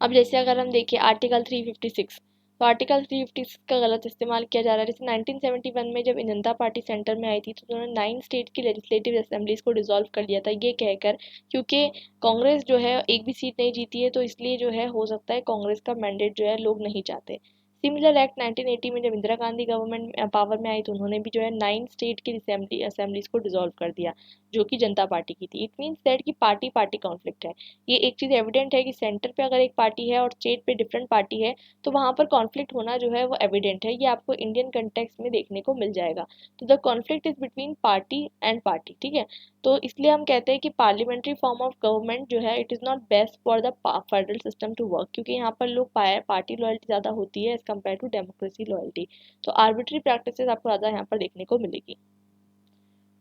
अब जैसे अगर हम देखें आर्टिकल 356, तो आर्टिकल 356 का गलत इस्तेमाल किया जा रहा है। जैसे 1971 में जब जनता पार्टी सेंटर में आई थी तो उन्होंने 9 स्टेट की लेजिस्लेटिव असेंबलीज को डिसॉल्व कर दिया था, ये कहकर क्योंकि कांग्रेस जो है एक भी सीट नहीं जीती है, तो इसलिए जो है हो सकता है कांग्रेस का मैंडेट जो है लोग नहीं चाहते। सिमिलर एक्ट 1980 में जब इंदिरा गांधी गवर्नमेंट पावर में आई तो उन्होंने भी जो है 9 स्टेट की असेंबलीज को डिसॉल्व कर दिया, जो कि जनता पार्टी की थी। इट मीन्स दैट कि पार्टी पार्टी कॉन्फ्लिक्ट है। ये एक चीज़ एविडेंट है कि सेंटर पे अगर एक पार्टी है और स्टेट पे डिफरेंट पार्टी है तो वहाँ पर कॉन्फ्लिक्ट होना जो है वो एविडेंट है। ये आपको इंडियन कंटेक्स्ट में देखने को मिल जाएगा। तो the conflict is between party and party, ठीक है। तो इसलिए हम कहते हैं कि पार्लियामेंट्री फॉर्म ऑफ गवर्नमेंट जो है it is not best for the federal system to work, क्योंकि यहाँ पर लोग पार्टी लॉयल्टी ज़्यादा होती है as compare to democracy loyalty. तो आर्बिट्री प्रैक्टिसेस आपको ज़्यादा यहाँ पर देखने को मिलेगी।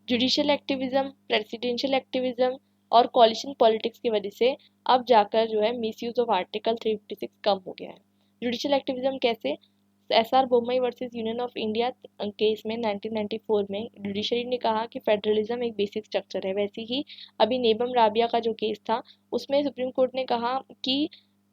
जुडिशियल एक्टिविज्म, प्रेसिडेंशियल एक्टिविज्म और कॉलिशन पॉलिटिक्स की वजह से अब जाकर जो है मिसयूज ऑफ आर्टिकल 356 कम हो गया है। जुडिशियल एक्टिविज्म कैसे? SR Bommai versus union of India case में 1994 में जुडिशरी ने कहा कि फेडरलिज्म एक बेसिक स्ट्रक्चर है। वैसे ही अभी नेबम राबिया का जो केस था उसमें सुप्रीम कोर्ट ने कहा कि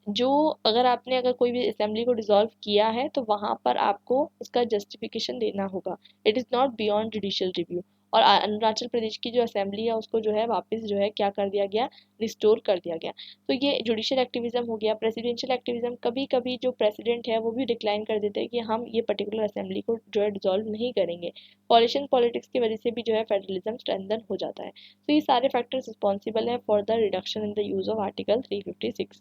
जो अगर कोई भी असेंबली को डिसॉल्व किया है तो वहाँ पर आपको उसका जस्टिफिकेशन देना होगा। It is not beyond judicial review. और अरुणाचल प्रदेश की जो असेंबली है उसको जो है वापस जो है क्या कर दिया गया, रिस्टोर कर दिया गया। तो ये जुडिशियल एक्टिविज्म हो गया। प्रेसिडेंशियल एक्टिविज्म, कभी कभी जो प्रेसिडेंट है वो भी डिक्लाइन कर देते हैं कि हम ये पर्टिकुलर असेंबली को जो है डिसॉल्व नहीं करेंगे। कॉलिशन पॉलिटिक्स की वजह से भी जो है फेडरलिज्म स्ट्रेंथन हो जाता है। तो ये सारे फैक्टर्स रिस्पॉन्सिबल है for the reduction in the use of article 356।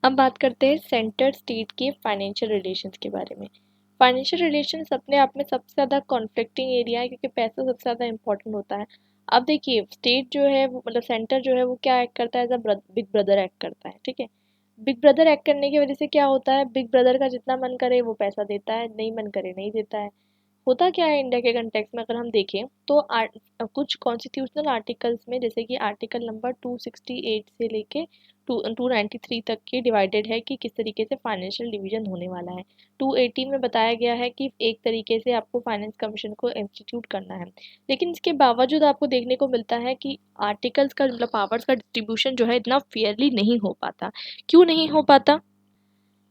अब बात करते हैं सेंटर स्टेट के फाइनेंशियल रिलेशंस के बारे में। फाइनेंशियल रिलेशंस अपने आप में सबसे ज़्यादा कॉन्फ्लिक्टिंग एरिया है, क्योंकि पैसा सबसे ज़्यादा इंपॉर्टेंट होता है। अब देखिए स्टेट जो है वो मतलब सेंटर जो है वो क्या एक्ट करता है, as a big brother act करता है, ठीक है। बिग ब्रदर एक्ट करने की वजह से क्या होता है, बिग ब्रदर का जितना मन करे वो पैसा देता है, नहीं मन करे नहीं देता है। होता क्या है इंडिया के कंटेक्स्ट में अगर हम देखें तो कुछ कॉन्स्टिट्यूशनल आर्टिकल्स में, जैसे कि आर्टिकल नंबर 268 से लेके 293 तक के डिवाइडेड है कि किस तरीके से फाइनेंशियल डिवीजन होने वाला है। 280 में बताया गया है कि एक तरीके से आपको फाइनेंस कमीशन को इंस्टीट्यूट करना है। लेकिन इसके बावजूद आपको देखने को मिलता है कि आर्टिकल्स का मतलब पावर्स का डिस्ट्रीब्यूशन जो है इतना फेयरली नहीं हो पाता। क्यों नहीं हो पाता?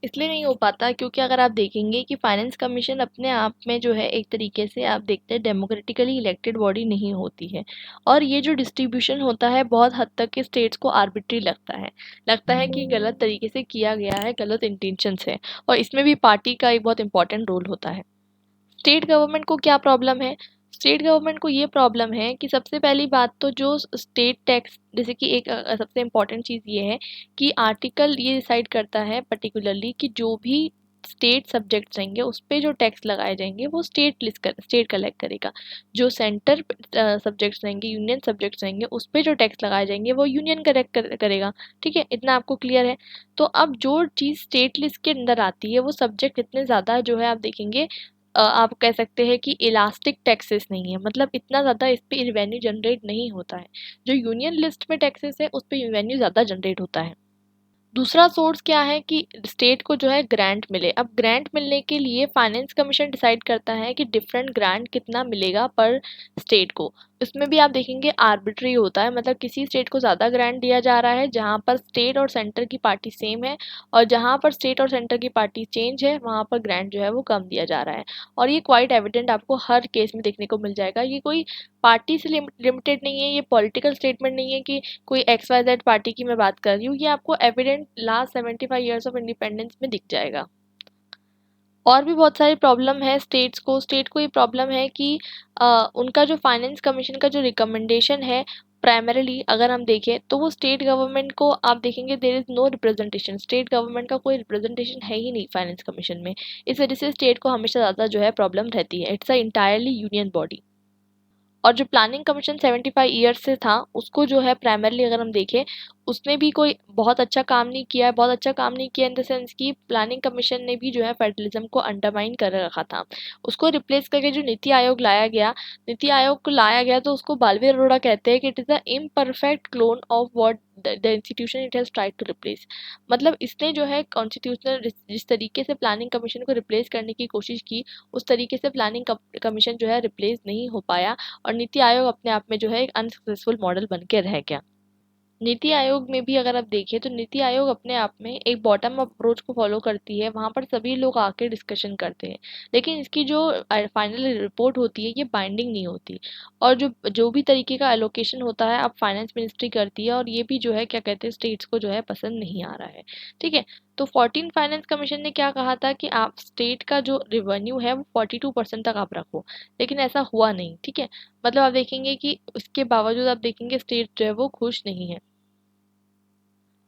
इसलिए नहीं हो पाता क्योंकि अगर आप देखेंगे कि फाइनेंस कमीशन अपने आप में जो है एक तरीके से आप देखते हैं डेमोक्रेटिकली इलेक्टेड बॉडी नहीं होती है। और ये जो डिस्ट्रीब्यूशन होता है बहुत हद तक के स्टेट्स को आर्बिट्री लगता है कि गलत तरीके से किया गया है, गलत इंटेंशन से। और इसमें भी पार्टी का एक बहुत इंपॉर्टेंट रोल होता है। स्टेट गवर्नमेंट को क्या प्रॉब्लम है? स्टेट गवर्नमेंट को ये प्रॉब्लम है कि सबसे पहली बात तो जो स्टेट टैक्स, जैसे कि एक सबसे इम्पॉर्टेंट चीज़ ये है कि आर्टिकल ये डिसाइड करता है पर्टिकुलरली कि जो भी स्टेट सब्जेक्ट्स रहेंगे उस पे जो टैक्स लगाए जाएंगे वो स्टेट कलेक्ट करेगा। जो सेंटर सब्जेक्ट्स रहेंगे, यूनियन सब्जेक्ट्स रहेंगे, उस पे जो टैक्स लगाए जाएंगे वो यूनियन करेगा। ठीक है, इतना आपको क्लियर है। तो अब जो चीज़ स्टेट लिस्ट के अंदर आती है वो सब्जेक्ट इतने ज़्यादा जो है आप देखेंगे, आप कह सकते हैं कि इलास्टिक टैक्सेस नहीं है, मतलब इतना ज़्यादा इस पे रिवेन्यू जनरेट नहीं होता है। जो यूनियन लिस्ट में टैक्सेस है उस पे रिवेन्यू ज़्यादा जनरेट होता है। दूसरा सोर्स क्या है कि स्टेट को जो है ग्रांट मिले। अब ग्रांट मिलने के लिए फाइनेंस कमीशन डिसाइड करता है कि डिफरेंट ग्रांट कितना मिलेगा पर स्टेट को। इसमें भी आप देखेंगे आर्बिट्री होता है, मतलब किसी स्टेट को ज़्यादा ग्रांट दिया जा रहा है जहाँ पर स्टेट और सेंटर की पार्टी सेम है, और जहाँ पर स्टेट और सेंटर की पार्टी चेंज है वहाँ पर ग्रांट जो है वो कम दिया जा रहा है। और ये क्वाइट एविडेंट आपको हर केस में देखने को मिल जाएगा। ये कोई पार्टी से लिमिटेड नहीं है, ये पॉलिटिकल स्टेटमेंट नहीं है कि कोई XYZ पार्टी की मैं बात कर रही हूँ। ये आपको evident last 75 years of independence में दिख जाएगा। और भी बहुत सारी प्रॉब्लम है स्टेट को ये प्रॉब्लम है कि उनका जो फाइनेंस कमीशन का जो रिकमेंडेशन है, प्राइमरीली अगर हम देखें तो वो स्टेट गवर्नमेंट को आप देखेंगे there is no representation. State government का कोई रिप्रेजेंटेशन है ही नहीं फाइनेंस कमीशन में। इस वजह से स्टेट को हमेशा ज़्यादा जो है प्रॉब्लम रहती है। It's a entirely union body. और जो प्लानिंग कमीशन 75 ईयर्स से था उसको जो है प्राइमरली अगर हम देखें उसने भी कोई बहुत अच्छा काम नहीं किया है। बहुत अच्छा काम नहीं किया इन द सेंस कि प्लानिंग कमीशन ने भी जो है फेडरलिज्म को अंडरमाइन कर रखा था। उसको रिप्लेस करके जो नीति आयोग लाया गया, नीति आयोग को लाया गया तो उसको बालवीर अरोड़ा कहते हैं कि it is the imperfect clone of what the institution it has tried to replace. मतलब इसने जो है कॉन्स्टिट्यूशनल जिस तरीके से प्लानिंग कमीशन को रिप्लेस करने की कोशिश की, उस तरीके से प्लानिंग कमीशन जो है रिप्लेस नहीं हो पाया, और नीति आयोग अपने आप में जो है एक अनसक्सेसफुल मॉडल बन के रह गया। नीति आयोग में भी अगर आप देखें तो नीति आयोग अपने आप में एक बॉटम अप अप्रोच को फॉलो करती है। वहाँ पर सभी लोग आके डिस्कशन करते हैं, लेकिन इसकी जो फाइनल रिपोर्ट होती है ये बाइंडिंग नहीं होती। और जो जो भी तरीके का एलोकेशन होता है अब फाइनेंस मिनिस्ट्री करती है, और ये भी जो है क्या कहते हैं स्टेट्स को जो है पसंद नहीं आ रहा है। ठीक है, तो 14 फाइनेंस कमीशन ने क्या कहा था कि आप स्टेट का जो रेवेन्यू है वो 42% तक आप रखो, लेकिन ऐसा हुआ नहीं। ठीक है, मतलब आप देखेंगे कि उसके बावजूद आप देखेंगे स्टेट जो है वो खुश नहीं है।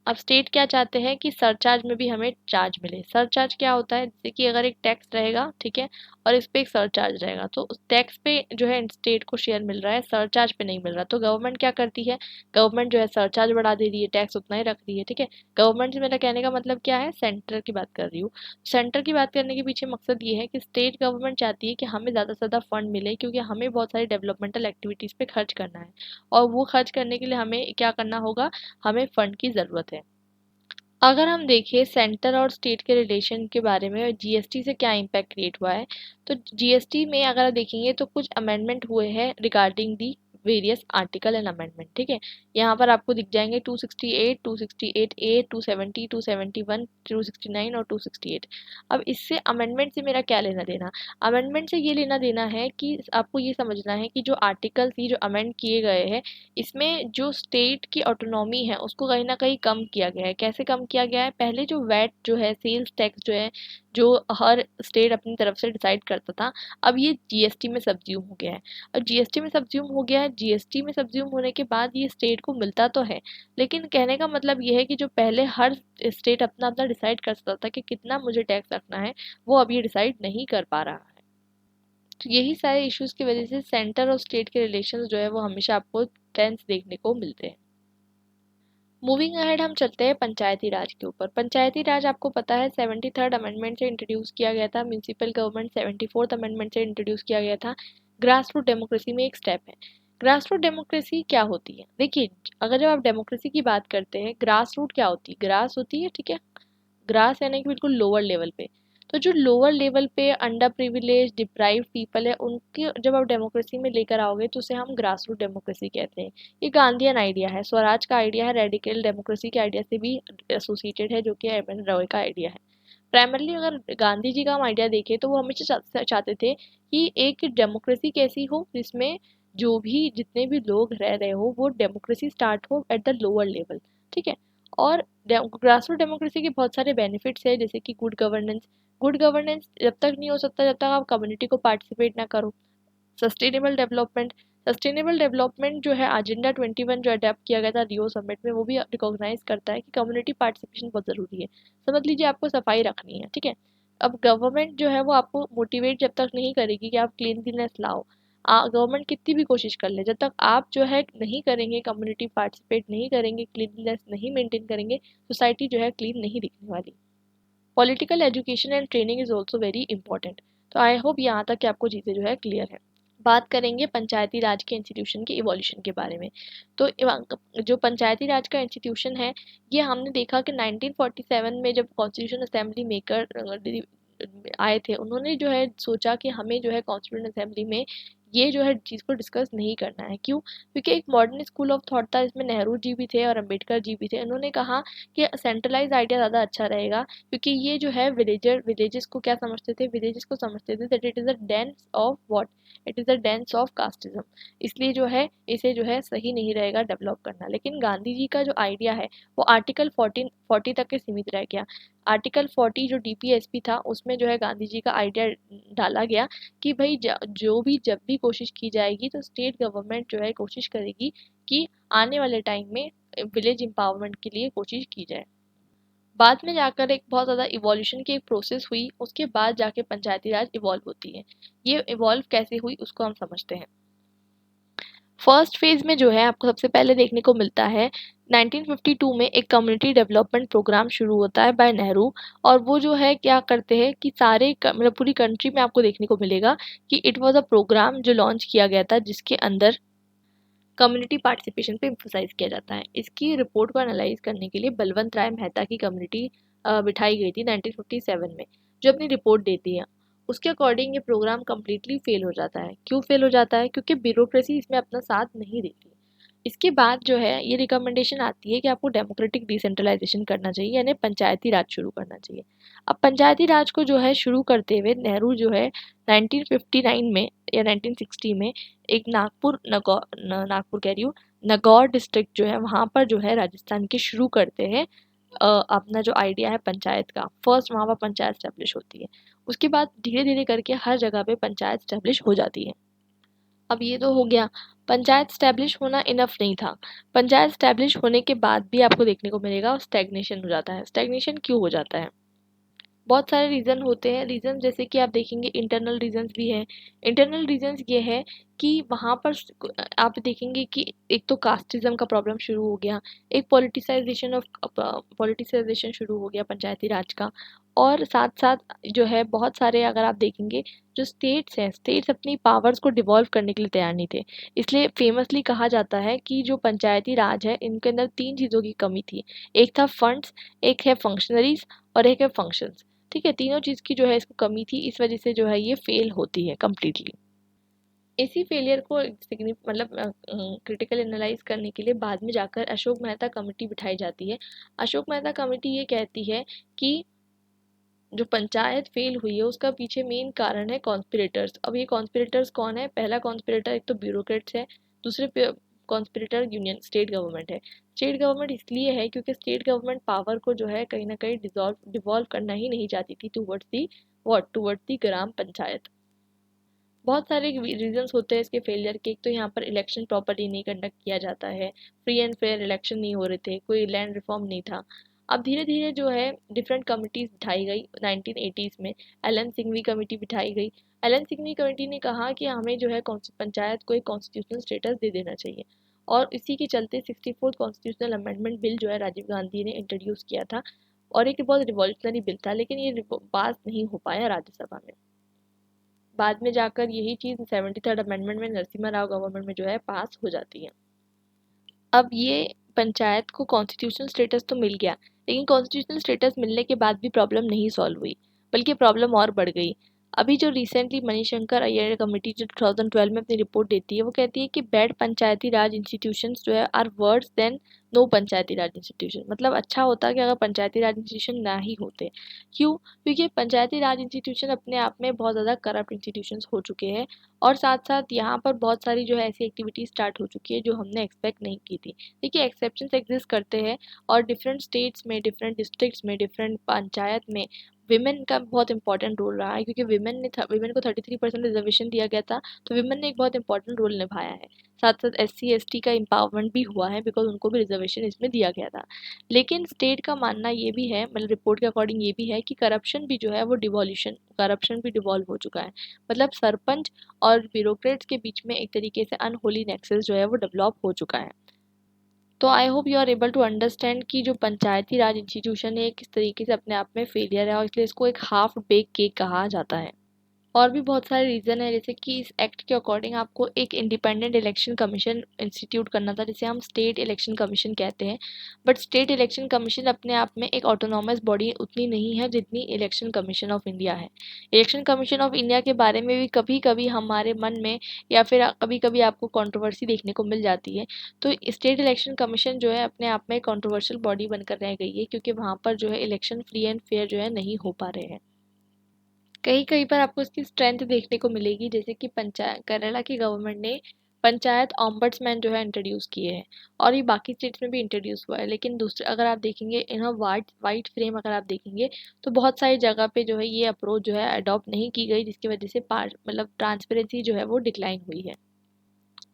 अब स्टेट क्या चाहते हैं कि सरचार्ज में भी हमें चार्ज मिले। सरचार्ज क्या होता है, जैसे कि अगर एक टैक्स रहेगा, ठीक है, और इस पे एक सरचार्ज रहेगा, तो उस टैक्स पे जो है स्टेट को शेयर मिल रहा है, सरचार्ज पे नहीं मिल रहा, तो गवर्नमेंट क्या करती है, गवर्नमेंट जो है सरचार्ज बढ़ा दे रही है, टैक्स उतना ही रख रही है। ठीक है, गवर्नमेंट से मेरा कहने का मतलब क्या है, सेंटर की बात कर रही हूँ। सेंटर की बात करने के पीछे मकसद ये है कि स्टेट गवर्नमेंट चाहती है कि हमें ज़्यादा से ज़्यादा फंड मिले, क्योंकि हमें बहुत सारी डेवलपमेंटल एक्टिविटीज़ पे खर्च करना है, और वो खर्च करने के लिए हमें क्या करना होगा, हमें फंड की ज़रूरत है। अगर हम देखें सेंटर और स्टेट के रिलेशन के बारे में जीएसटी से क्या इम्पैक्ट क्रिएट हुआ है, तो जीएसटी में अगर आप देखेंगे तो कुछ अमेंडमेंट हुए हैं regarding the various article and amendment. ठीक है, यहाँ पर आपको दिख जाएंगे 268, 268A, 270, 271, 269 और 268। अब इससे अमेंडमेंट से मेरा क्या लेना देना, अमेंडमेंट से ये लेना देना है कि आपको ये समझना है कि जो आर्टिकल्स ये जो अमेंड किए गए हैं, इसमें जो स्टेट की ऑटोनॉमी है उसको कहीं ना कहीं कम किया गया है। कैसे कम किया गया है, पहले जो वैट जो है, सेल्स टैक्स जो है, जो हर स्टेट अपनी तरफ से डिसाइड करता था, अब ये जीएसटी में सब्ज्यूम हो गया है। अब जीएसटी में सब्ज्यूम हो गया है, जीएसटी में सब्ज्यूम होने के बाद ये स्टेट को मिलता तो है, लेकिन कहने का मतलब ये है कि जो पहले हर स्टेट अपना अपना डिसाइड कर सकता था कि कितना मुझे टैक्स रखना है, वो अब ये डिसाइड नहीं कर पा रहा है। तो यही सारे इश्यूज की वजह से सेंटर और स्टेट के रिलेशंस जो है वो हमेशा आपको टेंस देखने को मिलते हैं। मूविंग अहेड हम चलते हैं पंचायती राज के ऊपर। पंचायती राज आपको पता है 73rd अमेंडमेंट से इंट्रोड्यूस किया गया था, म्यूनिसिपल गवर्नमेंट 74th अमेंडमेंट से इंट्रोड्यूस किया गया था। ग्रास रूट डेमोक्रेसी में एक स्टेप है। ग्रास रूट डेमोक्रेसी क्या होती है, देखिए, अगर जब आप डेमोक्रेसी की बात करते हैं, ग्रास रूट क्या होती है, ग्रास होती है, ठीक है, ग्रास यानी कि बिल्कुल लोअर लेवल पे। तो जो लोअर लेवल पे अंडर प्रिविलेज डिप्राइव्ड पीपल है, उनके जब आप डेमोक्रेसी में लेकर आओगे तो उसे हम ग्रास रूट डेमोक्रेसी कहते हैं। ये गांधीयन आइडिया है, स्वराज का आइडिया है, रेडिकल डेमोक्रेसी के आइडिया से भी एसोसिएटेड है, जो कि एम एन रॉय का आइडिया है। प्राइमरली अगर गांधी जी का हम आइडिया देखें तो वो हमेशा चाहते थे कि एक डेमोक्रेसी कैसी हो जिसमें जो भी जितने भी लोग रह रहे हो वो डेमोक्रेसी स्टार्ट हो एट द लोअर लेवल। ठीक है, और ग्रास रूट डेमोक्रेसी के बहुत सारे बेनिफिट्स है, जैसे कि गुड गवर्नेंस। गुड गवर्नेंस जब तक नहीं हो सकता जब तक आप कम्युनिटी को पार्टिसिपेट ना करो। सस्टेनेबल डेवलपमेंट, सस्टेनेबल डेवलपमेंट जो है एजेंडा 21 जो अडेप्ट किया गया था रियो समिट में, वो भी रिकॉग्नाइज करता है कि कम्युनिटी पार्टिसिपेशन बहुत ज़रूरी है। समझ लीजिए आपको सफाई रखनी है, ठीक है, अब गवर्नमेंट जो है वो आपको मोटिवेट जब तक नहीं करेगी कि आप क्लीनलीनेस लाओ, गवर्नमेंट कितनी भी कोशिश कर ले, जब तक आप जो है नहीं करेंगे, कम्युनिटी पार्टिसिपेट नहीं करेंगे, क्लीनलीनेस नहीं मेंटेन करेंगे, सोसाइटी जो है क्लीन नहीं दिखने वाली। Political education and training is also very important. तो आई होप यहाँ तक कि आपको चीज़ें जो है क्लियर है। बात करेंगे पंचायती राज के इंस्टीट्यूशन के इवोल्यूशन के बारे में। तो जो पंचायती राज का इंस्टीट्यूशन है, ये हमने देखा कि 1947 में जब कॉन्स्टिट्यूशन असेंबली मेकर आए थे, उन्होंने जो है सोचा कि हमें जो है कॉन्स्टिट्यूशन असेंबली में ये जो है चीज़ को डिस्कस नहीं करना है। क्यों? क्योंकि एक मॉडर्न स्कूल ऑफ थॉट था, इसमें नेहरू जी भी थे और अम्बेडकर जी भी थे। उन्होंने कहा कि सेंट्रलाइज आइडिया ज़्यादा अच्छा रहेगा, क्योंकि ये जो है विलेजेस को क्या समझते थे, विलेजेस को समझते थे that it is a dense of what, it is a dense of casteism. इसलिए जो है इसे जो है सही नहीं रहेगा डेवलप करना। लेकिन गांधी जी का जो आइडिया है वो आर्टिकल 1440 तक के सीमित रह गया। आर्टिकल 40 जो डीपीएसपी था उसमें जो है गांधी जी का आइडिया डाला गया कि भाई जो भी जब भी कोशिश की जाएगी तो स्टेट गवर्नमेंट जो है कोशिश करेगी कि आने वाले टाइम में विलेज एम्पावरमेंट के लिए कोशिश की जाए। बाद में जाकर एक बहुत ज़्यादा इवोल्यूशन की एक प्रोसेस हुई, उसके बाद जाके पंचायती राज इवॉल्व होती है। ये इवॉल्व कैसे हुई उसको हम समझते हैं। फर्स्ट फेज में जो है आपको सबसे पहले देखने को मिलता है 1952 में एक कम्युनिटी डेवलपमेंट प्रोग्राम शुरू होता है बाय नेहरू। और वो जो है क्या करते हैं कि मतलब पूरी कंट्री में आपको देखने को मिलेगा कि इट वाज अ प्रोग्राम जो लॉन्च किया गया था, जिसके अंदर कम्युनिटी पार्टिसिपेशन पे एम्फोसाइज किया जाता है। इसकी रिपोर्ट को एनालाइज करने के लिए बलवंत राय मेहता की कम्युनिटी बिठाई गई थी 1957 में, जो अपनी रिपोर्ट देती है। उसके अकॉर्डिंग ये प्रोग्राम कम्प्लीटली फेल हो जाता है। क्यों फेल हो जाता है? क्योंकि ब्यूरोक्रेसी इसमें अपना साथ नहीं देती। इसके बाद जो है ये रिकमेंडेशन आती है कि आपको डेमोक्रेटिक डिसेंट्रलाइजेशन करना चाहिए, यानी पंचायती राज शुरू करना चाहिए। अब पंचायती राज को जो है शुरू करते हुए नेहरू जो है 1959 में या 1960 में एक नागपुर कह रही हूँ, नागौर डिस्ट्रिक्ट जो है वहाँ पर जो है राजस्थान के शुरू करते हैं अपना जो आइडिया है पंचायत का। फर्स्ट वहाँ पर पंचायत स्टैब्लिश होती है। उसके बाद धीरे धीरे करके हर जगह पे पंचायत स्टैब्लिश हो जाती है। अब ये तो हो गया। पंचायत स्टैब्लिश होना इनफ नहीं था। पंचायत स्टैब्लिश होने के बाद भी आपको देखने को मिलेगा स्टैग्नेशन हो जाता है। स्टैग्नेशन क्यों हो जाता है? बहुत सारे रीज़न होते हैं। रीज़न जैसे कि आप देखेंगे इंटरनल रीजंस भी हैं। इंटरनल रीजंस ये है कि वहाँ पर आप देखेंगे कि एक तो कास्टिज्म का प्रॉब्लम शुरू हो गया, एक पॉलिटिसाइजेशन शुरू हो गया पंचायती राज का। और साथ साथ जो है बहुत सारे अगर आप देखेंगे जो स्टेट्स हैं, स्टेट्स अपनी पावर्स को डिवॉल्व करने के लिए तैयार नहीं थे। इसलिए फेमसली कहा जाता है कि जो पंचायती राज है इनके अंदर तीन चीज़ों की कमी थी। एक था फंड्स, एक है फंक्शनरीज और एक है फंक्शंस। ठीक है, तीनों चीज़ की जो है इसको कमी थी, इस वजह से जो है ये फेल होती है कम्प्लीटली। इसी फेलियर को मतलब क्रिटिकल एनालाइज करने के लिए बाद में जाकर अशोक मेहता कमेटी बिठाई जाती है। अशोक मेहता कमेटी ये कहती है कि जो पंचायत फेल हुई है उसका पीछे मेन कारण है कॉन्स्पिरेटर्स। अब ये कॉन्स्पिरेटर्स कौन है? पहला कॉन्स्पिरेटर एक तो ब्यूरोक्रेट्स है, दूसरे कॉन्स्पिरेटर यूनियन स्टेट गवर्नमेंट है। स्टेट गवर्नमेंट इसलिए है क्योंकि स्टेट गवर्नमेंट पावर को जो है कहीं ना कहीं डिवॉल्व करना ही नहीं चाहती थी टूवर्ड्स दी ग्राम पंचायत। बहुत सारे रीजंस होते हैं इसके फेलियर के। एक तो यहाँ पर इलेक्शन प्रॉपरली नहीं कंडक्ट किया जाता है, फ्री एंड फेयर इलेक्शन नहीं हो रहे थे, कोई लैंड रिफॉर्म नहीं था। अब धीरे धीरे जो है डिफरेंट कमिटीज बिठाई गई 1980s में। एलन सिंघवी कमेटी बिठाई गई। एलन सिंघवी कमेटी ने कहा कि हमें जो है पंचायत को एक कॉन्स्टिट्यूशनल स्टेटस दे देना चाहिए। और इसी के चलते 64th कॉन्स्टिट्यूशनल अमेंडमेंट बिल जो है राजीव गांधी ने इंट्रोड्यूस किया था। और एक बहुत रिवॉल्यूशनरी बिल था, लेकिन ये पास नहीं हो पाया राज्यसभा में। बाद में जाकर यही चीज़ 73rd अमेंडमेंट में नरसिम्हा राव गवर्नमेंट में जो है पास हो जाती है। अब ये पंचायत को कॉन्स्टिट्यूशनल स्टेटस तो मिल गया, लेकिन कॉन्स्टिट्यूशनल स्टेटस मिलने के बाद भी प्रॉब्लम नहीं सॉल्व हुई, बल्कि प्रॉब्लम और बढ़ गई। अभी जो रिसेंटली मणिशंकर अय्यर कमेटी जो 2012 में अपनी रिपोर्ट देती है, वो कहती है कि बैड पंचायती राज इंस्टीट्यूशंस जो है are worse than no panchayati raj institution. मतलब अच्छा होता कि अगर पंचायती राज इंस्टीट्यूशन ना ही होते। क्यों? क्योंकि पंचायती राज इंस्टीट्यूशन अपने आप में बहुत ज़्यादा करप्ट इंस्टीट्यूशंस हो चुके हैं। और साथ साथ यहाँ पर बहुत सारी जो है ऐसी एक्टिविटी स्टार्ट हो चुकी है जो हमने एक्सपेक्ट नहीं की थी। देखिए एक्सेप्शंस एग्जिस्ट करते हैं, और डिफरेंट स्टेट्स में, डिफरेंट डिस्ट्रिक्ट्स में, डिफरेंट पंचायत में विमेन का बहुत इंपॉर्टेंट रोल रहा है, क्योंकि विमेन को 33% रिजर्वेशन दिया गया था। तो विमेन ने एक बहुत इंपॉर्टेंट रोल निभाया है। साथ साथ SC ST का एम्पावरमेंट भी हुआ है, बिकॉज उनको भी रिजर्वेशन इसमें दिया गया था। लेकिन स्टेट का मानना ये भी है, मतलब रिपोर्ट के अकॉर्डिंग ये भी है कि करप्शन भी डिवॉल्व हो चुका है। मतलब सरपंच और ब्यूरोक्रेट्स के बीच में एक तरीके से अनहोली नेक्सस जो है वो डेवलप हो चुका है। तो I hope you are able to understand कि जो पंचायती राज इंस्टीट्यूशन है किस तरीके से अपने आप में फेलियर है, और इसलिए इसको एक हाफ बेक केक कहा जाता है। और भी बहुत सारे रीज़न है, जैसे कि इस एक्ट के अकॉर्डिंग आपको एक इंडिपेंडेंट इलेक्शन कमीशन इंस्टीट्यूट करना था, जिसे हम स्टेट इलेक्शन कमीशन कहते हैं। बट स्टेट इलेक्शन कमीशन अपने आप में एक ऑटोनॉमस बॉडी उतनी नहीं है जितनी इलेक्शन कमीशन ऑफ इंडिया है। इलेक्शन कमीशन ऑफ इंडिया के बारे में भी कभी कभी हमारे मन में या फिर कभी कभी आपको कंट्रोवर्सी देखने को मिल जाती है। तो स्टेट इलेक्शन कमीशन जो है अपने आप में कंट्रोवर्शियल बॉडी बनकर रह गई है, क्योंकि वहाँ पर जो है इलेक्शन फ्री एंड फेयर जो है नहीं हो पा रहे हैं। कहीं कहीं पर आपको इसकी स्ट्रेंथ देखने को मिलेगी, जैसे कि पंचायत केरला की गवर्नमेंट ने पंचायत ऑम्बड्समैन जो है इंट्रोड्यूस किए हैं, और ये बाकी स्टेट्स में भी इंट्रोड्यूस हुआ है। लेकिन दूसरे अगर आप देखेंगे इन वाइट वाइट फ्रेम अगर आप देखेंगे तो बहुत सारी जगह पे जो है ये अप्रोच जो है अडॉप्ट नहीं की गई, जिसकी वजह से मतलब ट्रांसपेरेंसी जो है वो डिक्लाइन हुई है।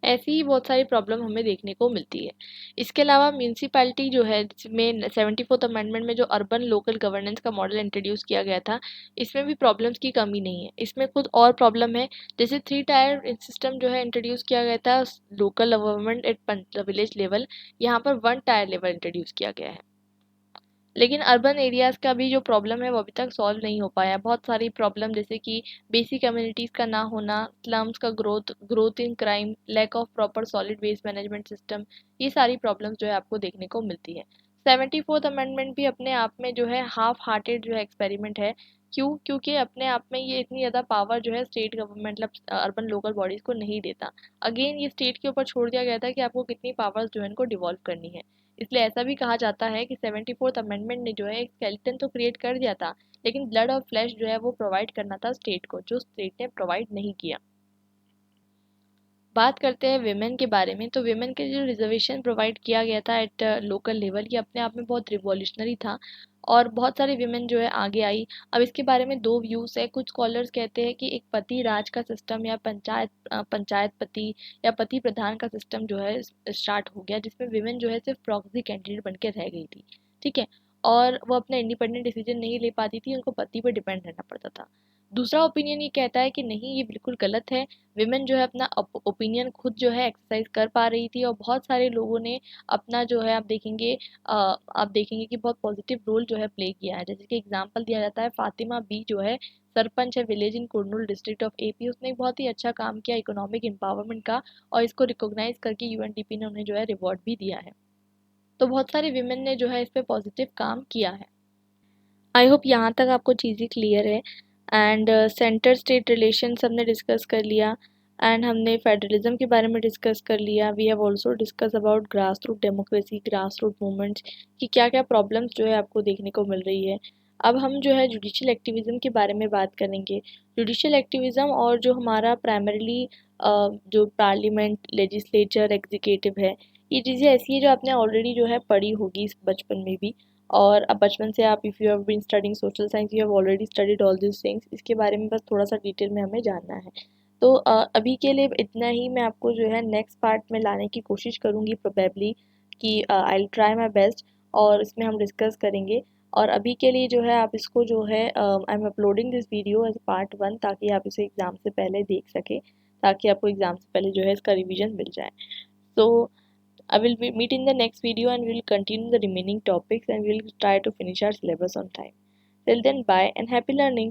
ऐसी ही बहुत सारी प्रॉब्लम हमें देखने को मिलती है। इसके अलावा म्यूनसिपैलिटी जो है, जिसमें 74th अमेंडमेंट में जो अर्बन लोकल गवर्नेंस का मॉडल इंट्रोड्यूस किया गया था, इसमें भी प्रॉब्लम्स की कमी नहीं है। इसमें खुद और प्रॉब्लम है, जैसे 3 टायर सिस्टम जो है इंट्रोड्यूस किया गया था local government at village level, यहाँ पर 1 टायर लेवल इंट्रोड्यूस किया गया है। लेकिन अर्बन एरियाज़ का भी जो प्रॉब्लम है वो अभी तक सॉल्व नहीं हो पाया। बहुत सारी प्रॉब्लम जैसे कि बेसिक कम्युनिटीज़ का ना होना, स्लम्स का growth in crime, lack of proper solid waste management system, ये सारी प्रॉब्लम्स जो है आपको देखने को मिलती है। 74th अमेंडमेंट भी अपने आप में जो है हाफ हार्टेड जो है एक्सपेरिमेंट है। क्यों? क्योंकि अपने आप में ये इतनी ज़्यादा पावर जो है स्टेट गवर्नमेंट मतलब अर्बन लोकल बॉडीज़ को नहीं देता। अगेन ये स्टेट के ऊपर छोड़ दिया गया था कि आपको कितनी पावर्स जो है इनको डिवॉल्व करनी है। इसलिए ऐसा भी कहा जाता है कि 74th अमेंडमेंट ने जो है एक स्केलेटन तो क्रिएट कर दिया था, लेकिन ब्लड और फ्लैश जो है वो प्रोवाइड करना था स्टेट को, जो स्टेट ने प्रोवाइड नहीं किया। बात करते हैं विमेन के बारे में, तो विमेन के जो रिजर्वेशन प्रोवाइड किया गया था एट लोकल लेवल, ये अपने आप में बहुत रिवॉल्यूशनरी था और बहुत सारी विमेन जो है आगे आई। अब इसके बारे में दो व्यूज़ है। कुछ स्कॉलर्स कहते हैं कि एक पति राज का सिस्टम या पंचायत पति या पति प्रधान का सिस्टम जो है स्टार्ट हो गया, जिसमें विमेन जो है सिर्फ प्रॉक्सी कैंडिडेट बन के रह गई थी। ठीक है, और वो अपना इंडिपेंडेंट डिसीजन नहीं ले पाती थी, उनको पति पर डिपेंड रहना पड़ता था। दूसरा ओपिनियन ये कहता है कि नहीं, ये बिल्कुल गलत है। विमेन जो है अपना ओपिनियन खुद जो है एक्सरसाइज कर पा रही थी और बहुत सारे लोगों ने अपना जो है आप देखेंगे कि बहुत पॉजिटिव रोल जो है प्ले किया है। जैसे कि एग्जांपल दिया जाता है, फातिमा बी जो है सरपंच है village in Kurnool district of AP, उसने एक बहुत ही अच्छा काम किया इकोनॉमिक एम्पावरमेंट का, और इसको रिकॉग्नाइज करके यूएनडीपी ने उन्हें जो है रिवॉर्ड भी दिया है। तो बहुत सारे विमेन ने जो है इस पे पॉजिटिव काम किया है। आई होप यहाँ तक आपको चीज़ें क्लियर है। एंड सेंटर स्टेट रिलेशंस हमने डिस्कस कर लिया, एंड हमने फेडरलिज्म के बारे में डिस्कस कर लिया। We have also discuss about grass root democracy, grass root movements की क्या क्या प्रॉब्लम्स जो है आपको देखने को मिल रही है। अब हम जो है जुडिशियल एक्टिविज़म के बारे में बात करेंगे। जुडिशियल एक्टिविज़म और जो हमारा प्राइमरीली जो पार्लियामेंट, लेजिस्लेचर, एग्जीक्यूटिव है, ये चीज़ें ऐसी है जो आपने ऑलरेडी जो है पढ़ी होगी इस बचपन में भी। और अब बचपन से आप, if you have been studying social science, you have already studied all this things. इसके बारे में बस थोड़ा सा डिटेल में हमें जानना है। तो अभी के लिए इतना ही। मैं आपको जो है नेक्स्ट पार्ट में लाने की कोशिश करूँगी प्रोबेबली, कि I will try my best, और इसमें हम डिस्कस करेंगे। और अभी के लिए जो है आप इसको जो है I am uploading this video as part 1, ताकि आप इसे एग्ज़ाम से पहले देख सकें, ताकि आपको एग्ज़ाम से पहले जो है इसका रिविजन मिल जाए। So I will meet in the next video and we will continue the remaining topics and we will try to finish our syllabus on time. Till then, bye and happy learning.